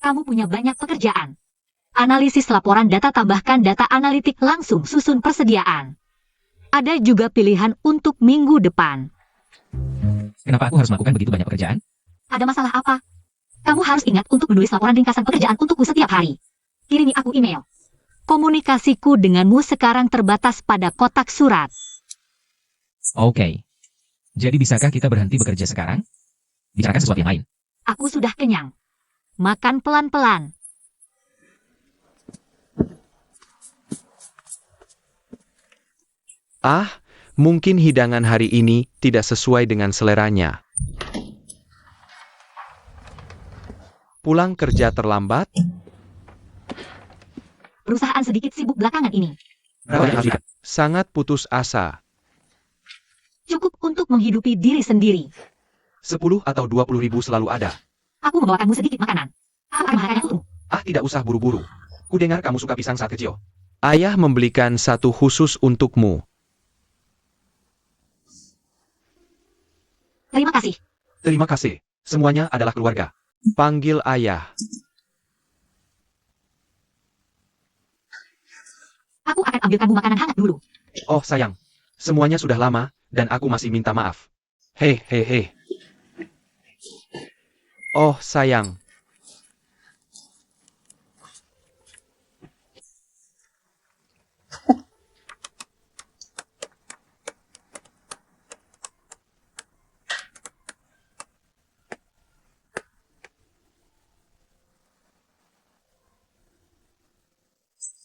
A: Kamu punya banyak pekerjaan. Analisis laporan data, tambahkan data analitik, langsung susun persediaan. Ada juga pilihan untuk minggu depan.
D: Kenapa aku harus melakukan begitu banyak pekerjaan?
A: Ada masalah apa? Kamu harus ingat untuk menulis laporan ringkasan pekerjaan untukku setiap hari. Kirimi aku email. Komunikasiku denganmu sekarang terbatas pada kotak surat.
D: Oke. Jadi bisakah kita berhenti bekerja sekarang? Bicarakan sesuatu yang lain.
A: Aku sudah kenyang. Makan pelan-pelan.
B: Ah, mungkin hidangan hari ini tidak sesuai dengan seleranya. Pulang kerja terlambat?
A: Perusahaan sedikit sibuk belakangan ini.
B: Sangat putus asa.
A: Cukup untuk menghidupi diri sendiri.
B: 10 atau 20 ribu selalu ada.
A: Aku membawakanmu sedikit makanan. Aku akan memakannya untukmu.
B: Ah, tidak usah buru-buru. Kudengar kamu suka pisang saat kecil. Ayah membelikan satu khusus untukmu.
A: Terima kasih.
B: Terima kasih. Semuanya adalah keluarga. Panggil ayah.
A: Aku akan ambilkanmu makanan hangat dulu.
B: Oh sayang, semuanya sudah lama, dan aku masih minta maaf. Hehehe. Oh sayang.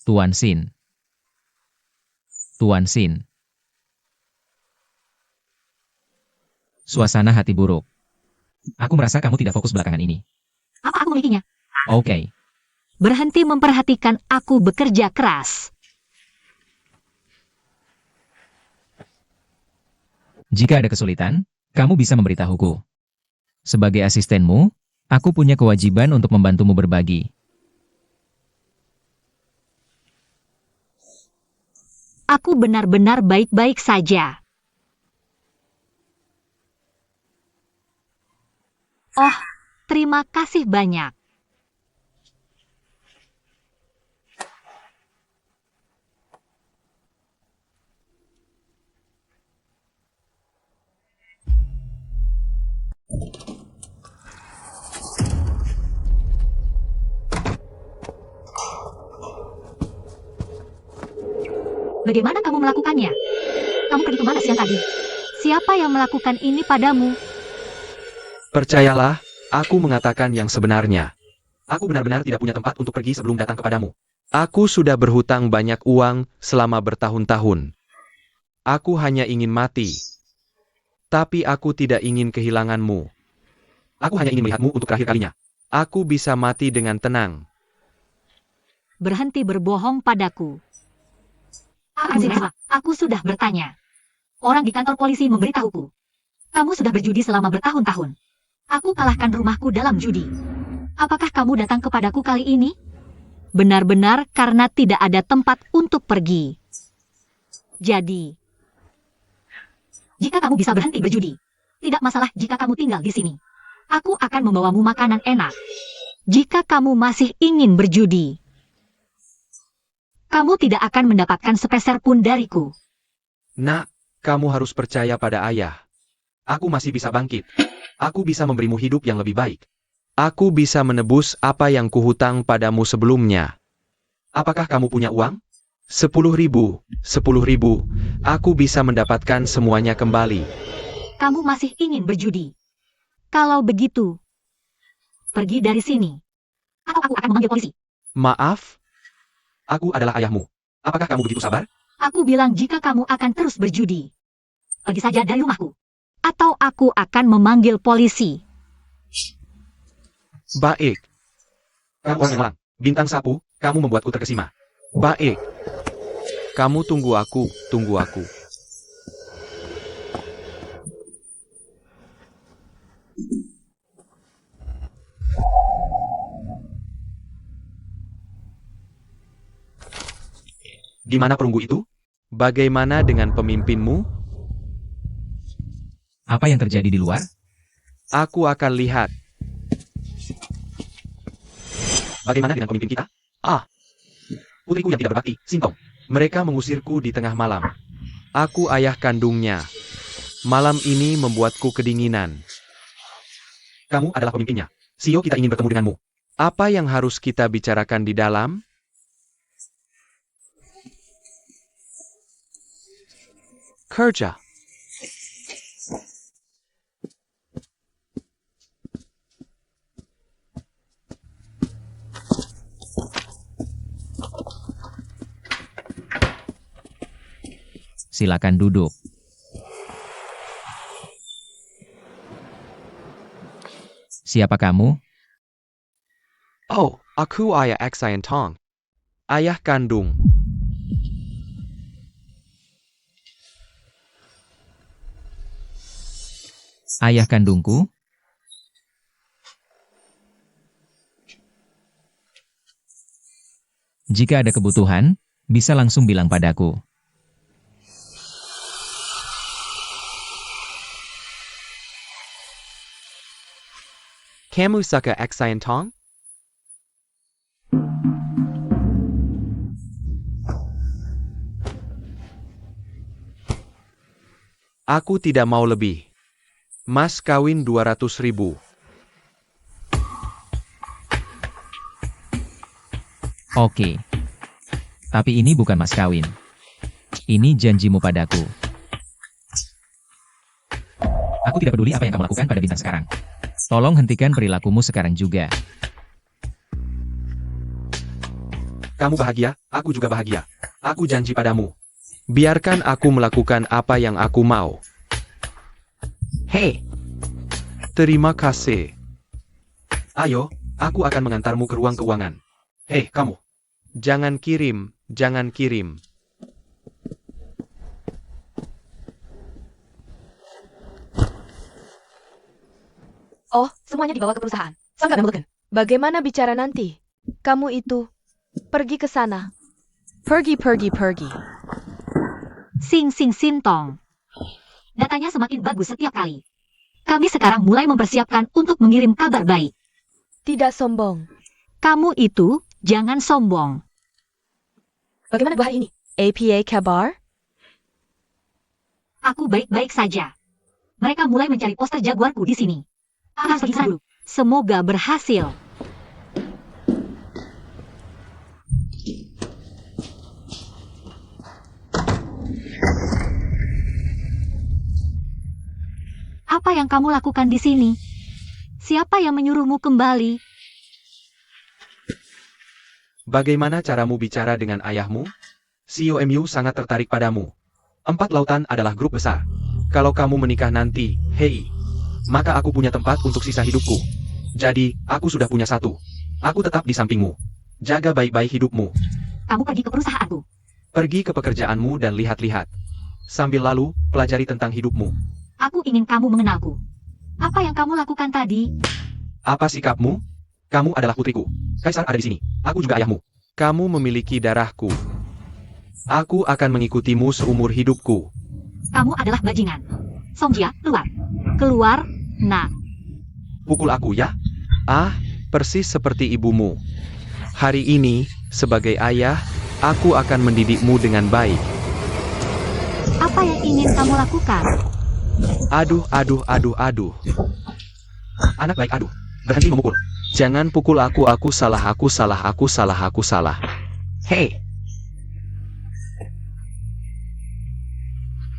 D: Tuan Sin. Tuan Sin. Suasana hati buruk. Aku merasa kamu tidak fokus belakangan ini.
A: Apa aku memilikinya?
D: Oke.
A: Berhenti memperhatikan aku bekerja keras.
D: Jika ada kesulitan, kamu bisa memberitahuku. Sebagai asistenmu, aku punya kewajiban untuk membantumu berbagi.
A: Aku benar-benar baik-baik saja. Oh, terima kasih banyak. Bagaimana kamu melakukannya? Kamu pergi kemana siang tadi? Siapa yang melakukan ini padamu?
B: Percayalah, aku mengatakan yang sebenarnya. Aku benar-benar tidak punya tempat untuk pergi sebelum datang kepadamu. Aku sudah berhutang banyak uang selama bertahun-tahun. Aku hanya ingin mati. Tapi aku tidak ingin kehilanganmu. Aku hanya ingin melihatmu untuk terakhir kalinya. Aku bisa mati dengan tenang.
A: Berhenti berbohong padaku. Aku sudah bertanya. Orang di kantor polisi memberitahuku. Kamu sudah berjudi selama bertahun-tahun. Aku kalahkan rumahku dalam judi. Apakah kamu datang kepadaku kali ini? Benar-benar karena tidak ada tempat untuk pergi. Jadi, jika kamu bisa berhenti berjudi, tidak masalah jika kamu tinggal di sini. Aku akan membawamu makanan enak. Jika kamu masih ingin berjudi, kamu tidak akan mendapatkan sepeser pun dariku.
B: Nak, kamu harus percaya pada ayah. Aku masih bisa bangkit. Aku bisa memberimu hidup yang lebih baik. Aku bisa menebus apa yang kuhutang padamu sebelumnya. Apakah kamu punya uang? 10.000, 10.000. Aku bisa mendapatkan semuanya kembali.
A: Kamu masih ingin berjudi. Kalau begitu, pergi dari sini. Atau aku akan memanggil polisi.
B: Maaf? Aku adalah ayahmu. Apakah kamu begitu sabar?
A: Aku bilang jika kamu akan terus berjudi, pergi saja dari rumahku. Atau aku akan memanggil polisi.
B: Baik. Kamu orang yang bintang sapu, kamu membuatku terkesima. Baik. Kamu tunggu aku, tunggu aku. Di mana perunggu itu? Bagaimana dengan pemimpinmu?
D: Apa yang terjadi di luar?
B: Aku akan lihat. Bagaimana dengan pemimpin kita? Putriku yang tidak berbakti, Sintong. Mereka mengusirku di tengah malam. Aku ayah kandungnya. Malam ini membuatku kedinginan. Kamu adalah pemimpinnya. Sio, kita ingin bertemu denganmu. Apa yang harus kita bicarakan di dalam? Kerja.
D: Silakan duduk. Siapa kamu?
B: Oh, aku ayah Aksayan Tong. Ayah kandung.
D: Ayah kandungku? Jika ada kebutuhan, bisa langsung bilang padaku.
B: Kamu suka Tong? Aku tidak mau lebih. Mas kawin 200.000.
D: Oke. Tapi ini bukan mas kawin. Ini janjimu padaku. Aku tidak peduli apa yang kamu lakukan pada bintang sekarang. Tolong hentikan perilakumu sekarang juga.
B: Kamu bahagia, aku juga bahagia. Aku janji padamu. Biarkan aku melakukan apa yang aku mau.
D: Hei,
B: Terima kasih. Ayo, aku akan mengantarmu ke ruang keuangan. Hei, kamu. Jangan kirim, jangan kirim.
C: Oh, semuanya dibawa ke perusahaan. Sangat memelekan. Bagaimana bicara nanti? Kamu itu pergi ke sana. Pergi.
A: Sintong. Datanya semakin bagus setiap kali. Kami sekarang mulai mempersiapkan untuk mengirim kabar baik.
C: Tidak sombong.
A: Kamu itu jangan sombong.
C: Bagaimana 2 hari ini? APA kabar?
A: Aku baik-baik saja. Mereka mulai mencari poster jaguarku di sini. Aku harus pergi sana dulu. Semoga berhasil. Apa yang kamu lakukan di sini? Siapa yang menyuruhmu kembali?
B: Bagaimana caramu bicara dengan ayahmu? CEO MU sangat tertarik padamu. 4 Lautan adalah grup besar. Kalau kamu menikah nanti, hei, maka aku punya tempat untuk sisa hidupku. Jadi, aku sudah punya satu. Aku tetap di sampingmu. Jaga baik-baik hidupmu.
A: Kamu pergi ke perusahaanku.
B: Pergi ke pekerjaanmu dan lihat-lihat. Sambil lalu, pelajari tentang hidupmu.
A: Aku ingin kamu mengenalku. Apa yang kamu lakukan tadi?
B: Apa sikapmu? Kamu adalah putriku. Kaisar ada di sini. Aku juga ayahmu. Kamu memiliki darahku. Aku akan mengikutimu seumur hidupku.
A: Kamu adalah bajingan. Songjia, keluar. Keluar, nak.
B: Pukul aku ya? Ah, persis seperti ibumu. Hari ini, sebagai ayah, aku akan mendidikmu dengan baik.
A: Apa yang ingin kamu lakukan?
B: Aduh. Anak baik, aduh. Berhenti memukul. Jangan pukul aku salah.
D: hei.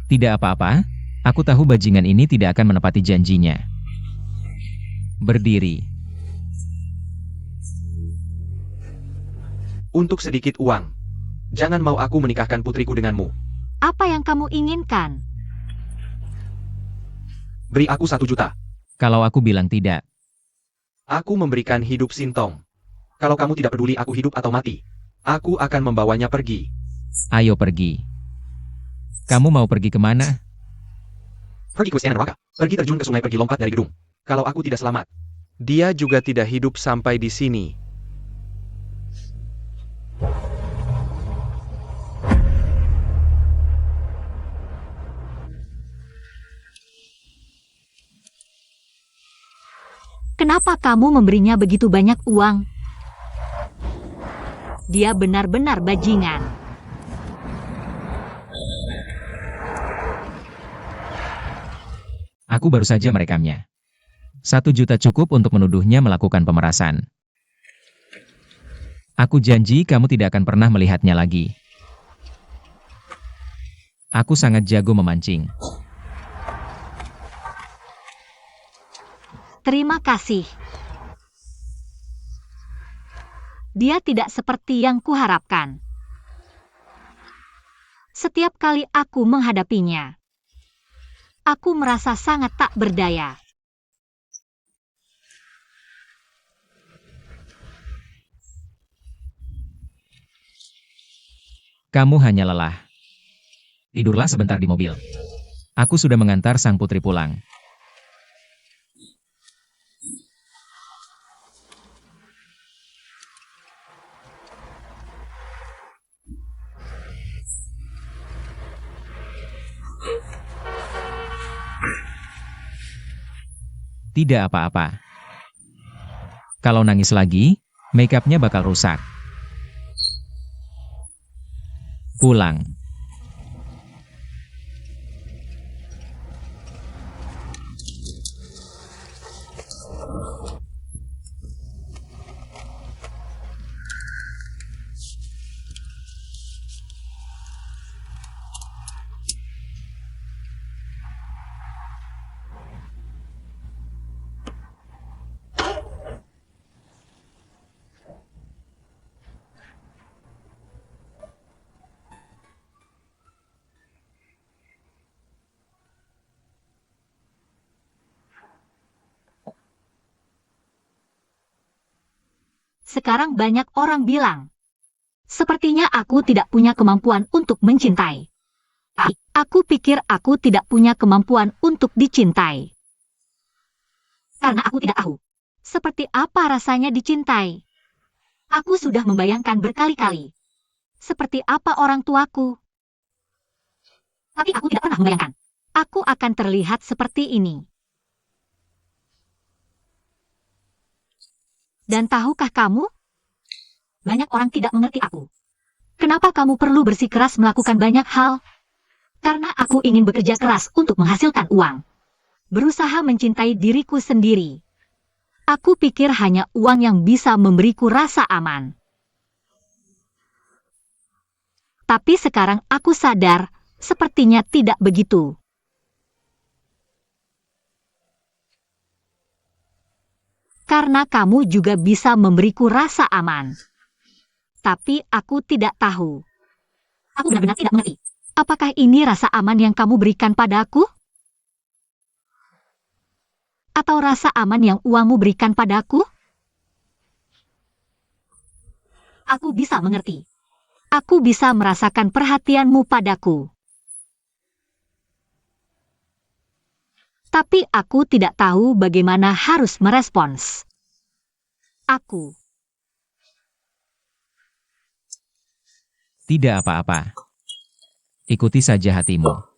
D: Tidak apa-apa, aku tahu bajingan ini tidak akan menepati janjinya. Berdiri.
B: Untuk sedikit uang. Jangan mau aku menikahkan putriku denganmu.
A: Apa yang kamu inginkan?
B: Beri aku 1 juta.
D: Kalau aku bilang tidak,
B: Aku memberikan hidup Sintong. Kalau kamu tidak peduli aku hidup atau mati, aku akan membawanya pergi.
D: ayo pergi. Kamu mau pergi kemana?
B: Pergi ke istana neraka. Pergi terjun ke sungai, pergi lompat dari gedung. Kalau aku tidak selamat, dia juga tidak hidup sampai di sini.
A: Kenapa kamu memberinya begitu banyak uang? Dia benar-benar bajingan.
D: Aku baru saja merekamnya. 1 juta cukup untuk menuduhnya melakukan pemerasan. Aku janji kamu tidak akan pernah melihatnya lagi. Aku sangat jago memancing.
A: Terima kasih. Dia tidak seperti yang kuharapkan. Setiap kali aku menghadapinya, aku merasa sangat tak berdaya.
D: Kamu hanya lelah. Tidurlah sebentar di mobil. Aku sudah mengantar sang putri pulang. Tidak apa-apa. Kalau nangis lagi, makeupnya bakal rusak. Pulang.
A: Sekarang banyak orang bilang, sepertinya aku tidak punya kemampuan untuk mencintai. Aku pikir aku tidak punya kemampuan untuk dicintai. Karena aku tidak tahu seperti apa rasanya dicintai. Aku sudah membayangkan berkali-kali seperti apa orang tuaku. Tapi aku tidak pernah membayangkan aku akan terlihat seperti ini. Dan tahukah kamu? Banyak orang tidak mengerti aku. Kenapa kamu perlu bersikeras melakukan banyak hal? Karena aku ingin bekerja keras untuk menghasilkan uang. Berusaha mencintai diriku sendiri. Aku pikir hanya uang yang bisa memberiku rasa aman. Tapi sekarang aku sadar, sepertinya tidak begitu. Karena kamu juga bisa memberiku rasa aman. Tapi aku tidak tahu. Aku benar-benar tidak mengerti. Apakah ini rasa aman yang kamu berikan padaku? Atau rasa aman yang uangmu berikan padaku? Aku bisa mengerti. Aku bisa merasakan perhatianmu padaku. Tapi aku tidak tahu bagaimana harus merespons. Aku.
D: Tidak apa-apa. Ikuti saja hatimu.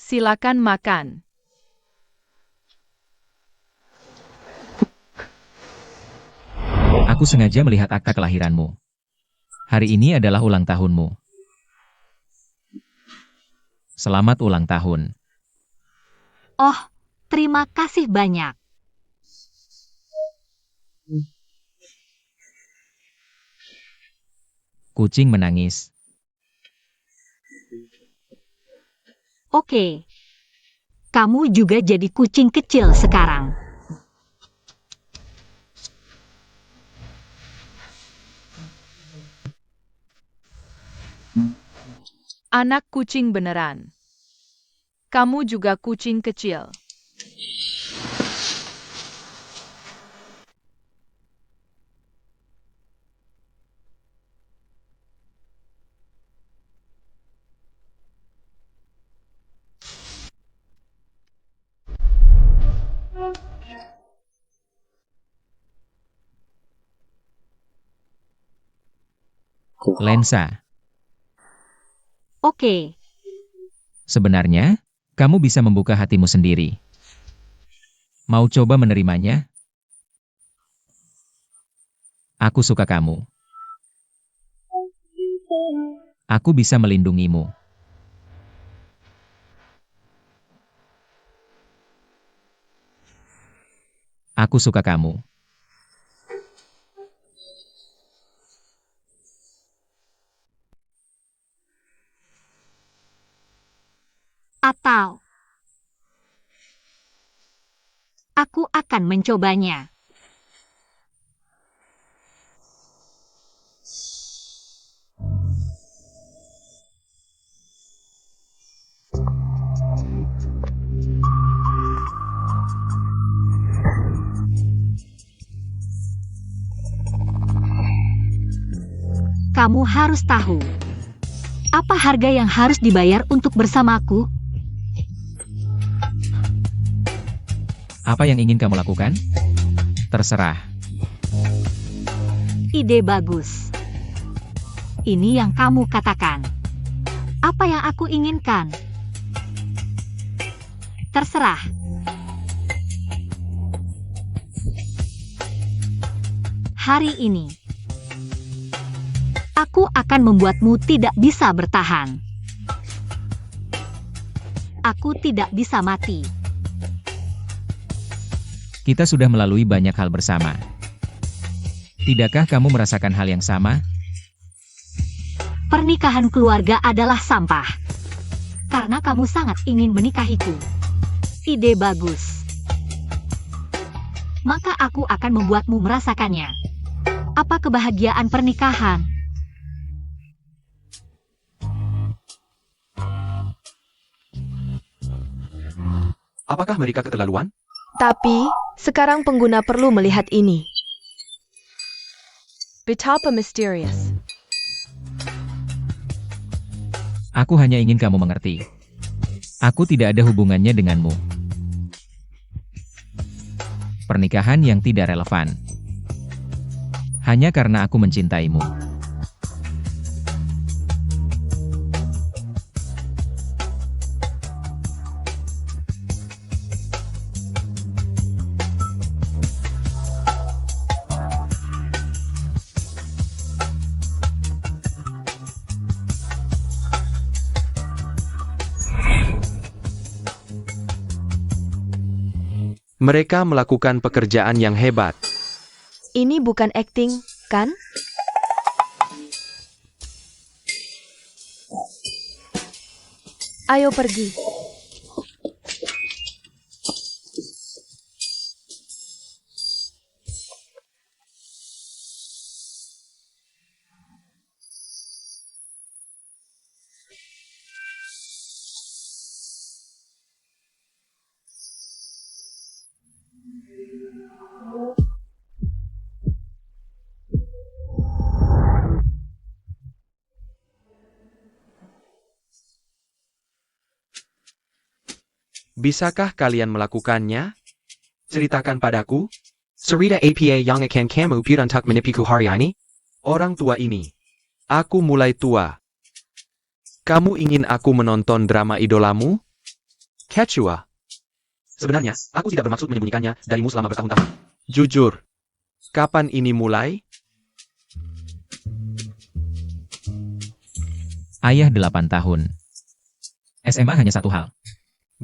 C: Silakan makan.
D: Aku sengaja melihat akta kelahiranmu. Hari ini adalah ulang tahunmu. Selamat ulang tahun.
A: Oh, terima kasih banyak.
D: Kucing menangis.
A: Oke. Kamu juga jadi kucing kecil sekarang.
C: Anak kucing beneran. Kamu juga kucing kecil.
D: Lensa.
A: Oke.
D: Sebenarnya, kamu bisa membuka hatimu sendiri. Mau coba menerimanya? Aku suka kamu. Aku bisa melindungimu. Aku suka kamu.
A: Atau aku akan mencobanya. kamu harus tahu. Apa harga yang harus dibayar untuk bersamaku?
D: Apa yang ingin kamu lakukan? Terserah.
A: Ide bagus. Ini yang kamu katakan. Apa yang aku inginkan? Terserah. Hari ini, aku akan membuatmu tidak bisa bertahan. Aku tidak bisa mati.
D: Kita sudah melalui banyak hal bersama. Tidakkah kamu merasakan hal yang sama?
A: Pernikahan keluarga adalah sampah. Karena kamu sangat ingin menikahiku. Ide bagus. Maka aku akan membuatmu merasakannya. Apa kebahagiaan pernikahan?
B: Apakah mereka keterlaluan?
C: Tapi, sekarang pengguna perlu melihat ini. Betapa misterius.
D: Aku hanya ingin kamu mengerti. Aku tidak ada hubungannya denganmu. Pernikahan yang tidak relevan. Hanya karena aku mencintaimu.
B: Mereka melakukan pekerjaan yang hebat.
C: Ini bukan acting, kan? Ayo pergi.
B: Bisakah kalian melakukannya? Ceritakan padaku. Sarita apa yang akan kamu buat untuk menipuku hari ini? Orang tua ini. Aku mulai tua. Kamu ingin aku menonton drama idolamu? Quechua. Sebenarnya, aku tidak bermaksud menyembunyikannya darimu selama bertahun-tahun. Jujur. Kapan ini mulai?
D: Ayah 8 tahun. SMA hanya satu hal.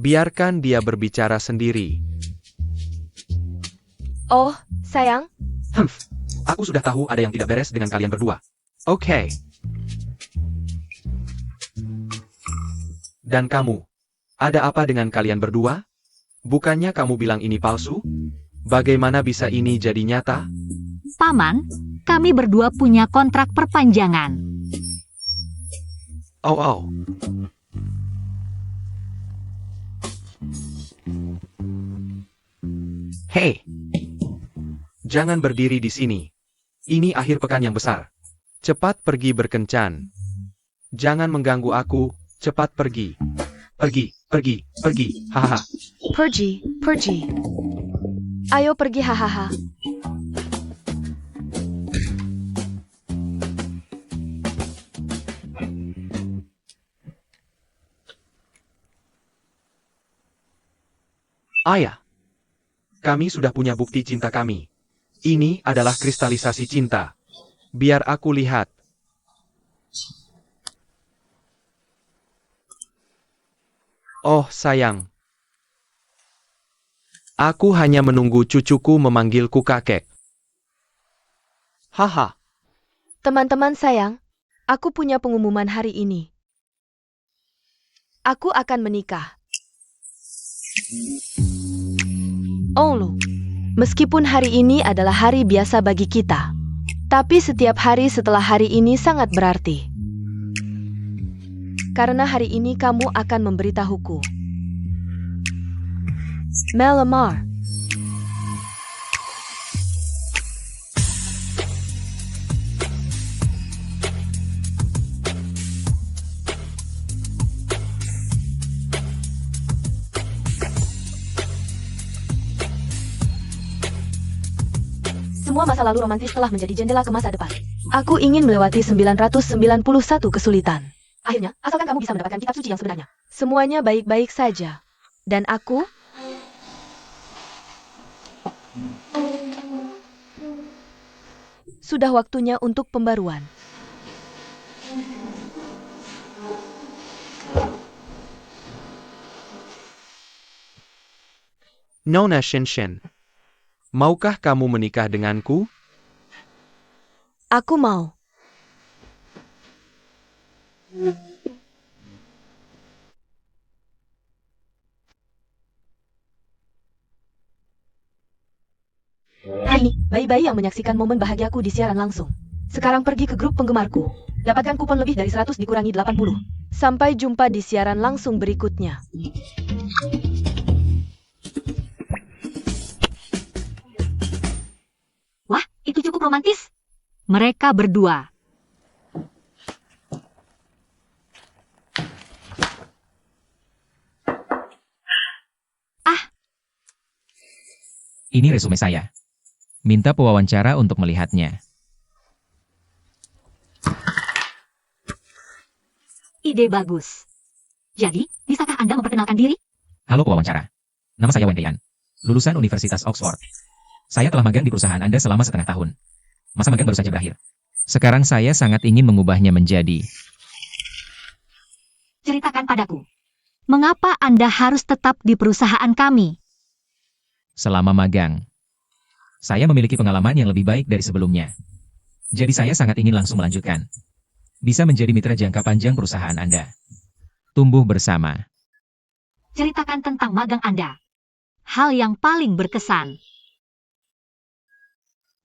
B: Biarkan dia berbicara sendiri.
C: Oh, sayang,
B: Aku sudah tahu ada yang tidak beres dengan kalian berdua. Oke. Dan kamu? Ada apa dengan kalian berdua? Bukannya kamu bilang ini palsu? Bagaimana bisa ini jadi nyata?
A: Paman, kami berdua punya kontrak perpanjangan.
B: Oh. Hei. Jangan berdiri di sini. Ini akhir pekan yang besar. Cepat pergi berkencan. Jangan mengganggu aku. Cepat pergi. Pergi. Haha.
C: pergi. Ayo pergi, hahaha.
B: Ayah. Kami sudah punya bukti cinta kami. Ini adalah kristalisasi cinta. Biar aku lihat. Oh, sayang. Aku hanya menunggu cucuku memanggilku kakek. Haha.
C: Teman-teman sayang, aku punya pengumuman hari ini. Aku akan menikah. Oh loh, meskipun hari ini adalah hari biasa bagi kita, tapi setiap hari setelah hari ini sangat berarti. Karena hari ini kamu akan memberitahuku. Melamar. Semua masa lalu romantis telah menjadi jendela ke masa depan. Aku ingin melewati 991 kesulitan. Akhirnya, asalkan kamu bisa mendapatkan kitab suci yang sebenarnya. Semuanya baik-baik saja. Dan aku... Sudah waktunya untuk pembaruan.
B: Nona Shenshen, maukah kamu menikah denganku?
C: Aku mau. Hai, bayi-bayi yang menyaksikan momen bahagiaku di siaran langsung. Sekarang pergi ke grup penggemarku. Dapatkan kupon lebih dari 100 dikurangi 80. Sampai jumpa di siaran langsung berikutnya.
A: Wah, itu cukup romantis. Mereka berdua.
D: Ini resume saya. Minta pewawancara untuk melihatnya.
A: Ide bagus. Jadi, bisakah Anda memperkenalkan diri?
D: Halo pewawancara. Nama saya Wen Rian. Lulusan Universitas Oxford. Saya telah magang di perusahaan Anda selama setengah tahun. Masa magang baru saja berakhir. Sekarang saya sangat ingin mengubahnya menjadi...
A: Ceritakan padaku. Mengapa Anda harus tetap di perusahaan kami?
D: Selama magang, saya memiliki pengalaman yang lebih baik dari sebelumnya. Jadi saya sangat ingin langsung melanjutkan. Bisa menjadi mitra jangka panjang perusahaan Anda. Tumbuh bersama.
A: Ceritakan tentang magang Anda. Hal yang paling berkesan.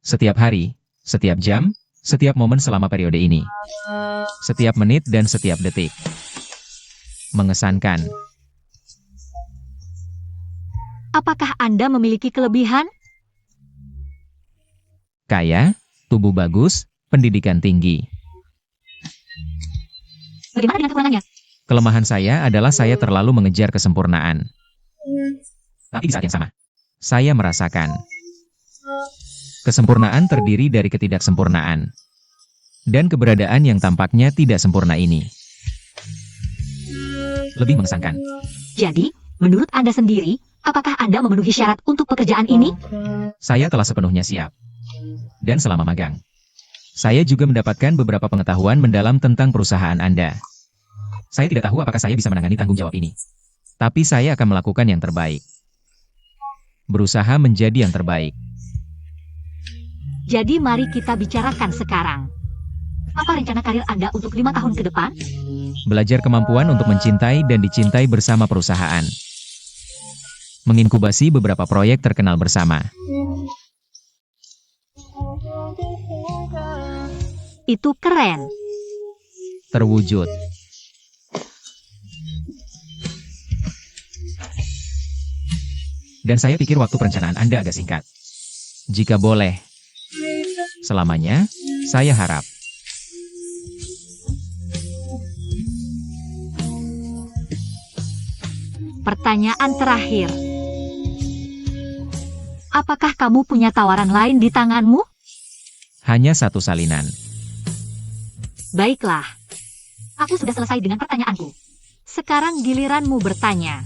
D: Setiap hari, setiap jam, setiap momen selama periode ini. Setiap menit dan setiap detik. Mengesankan.
A: Apakah Anda memiliki kelebihan?
D: Kaya, tubuh bagus, pendidikan tinggi.
A: Bagaimana dengan kekurangannya?
D: Kelemahan saya adalah saya terlalu mengejar kesempurnaan. Tapi di saat yang sama, saya merasakan kesempurnaan terdiri dari ketidaksempurnaan. Dan keberadaan yang tampaknya tidak sempurna ini lebih mengesankan.
A: Jadi, menurut Anda sendiri, apakah Anda memenuhi syarat untuk pekerjaan ini?
D: Saya telah sepenuhnya siap. Dan selama magang, saya juga mendapatkan beberapa pengetahuan mendalam tentang perusahaan Anda. Saya tidak tahu apakah saya bisa menangani tanggung jawab ini. Tapi saya akan melakukan yang terbaik. Berusaha menjadi yang terbaik.
A: Jadi mari kita bicarakan sekarang. Apa rencana karir Anda untuk 5 tahun ke depan?
D: Belajar kemampuan untuk mencintai dan dicintai bersama perusahaan. Menginkubasi beberapa proyek terkenal bersama.
A: Itu keren.
D: Terwujud. Dan saya pikir waktu perencanaan Anda agak singkat. Jika boleh. Selamanya, saya harap.
A: Pertanyaan terakhir. Apakah kamu punya tawaran lain di tanganmu?
D: Hanya satu salinan.
A: Baiklah. Aku sudah selesai dengan pertanyaanku. Sekarang giliranmu bertanya.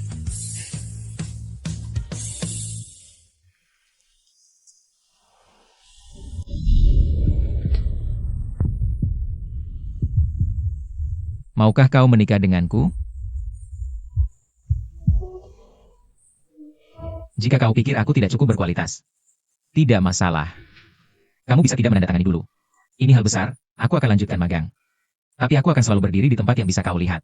D: Maukah kau menikah denganku? Jika kau pikir aku tidak cukup berkualitas, tidak masalah. Kamu bisa tidak menandatangani dulu. Ini hal besar, aku akan lanjutkan magang. Tapi aku akan selalu berdiri di tempat yang bisa kau lihat.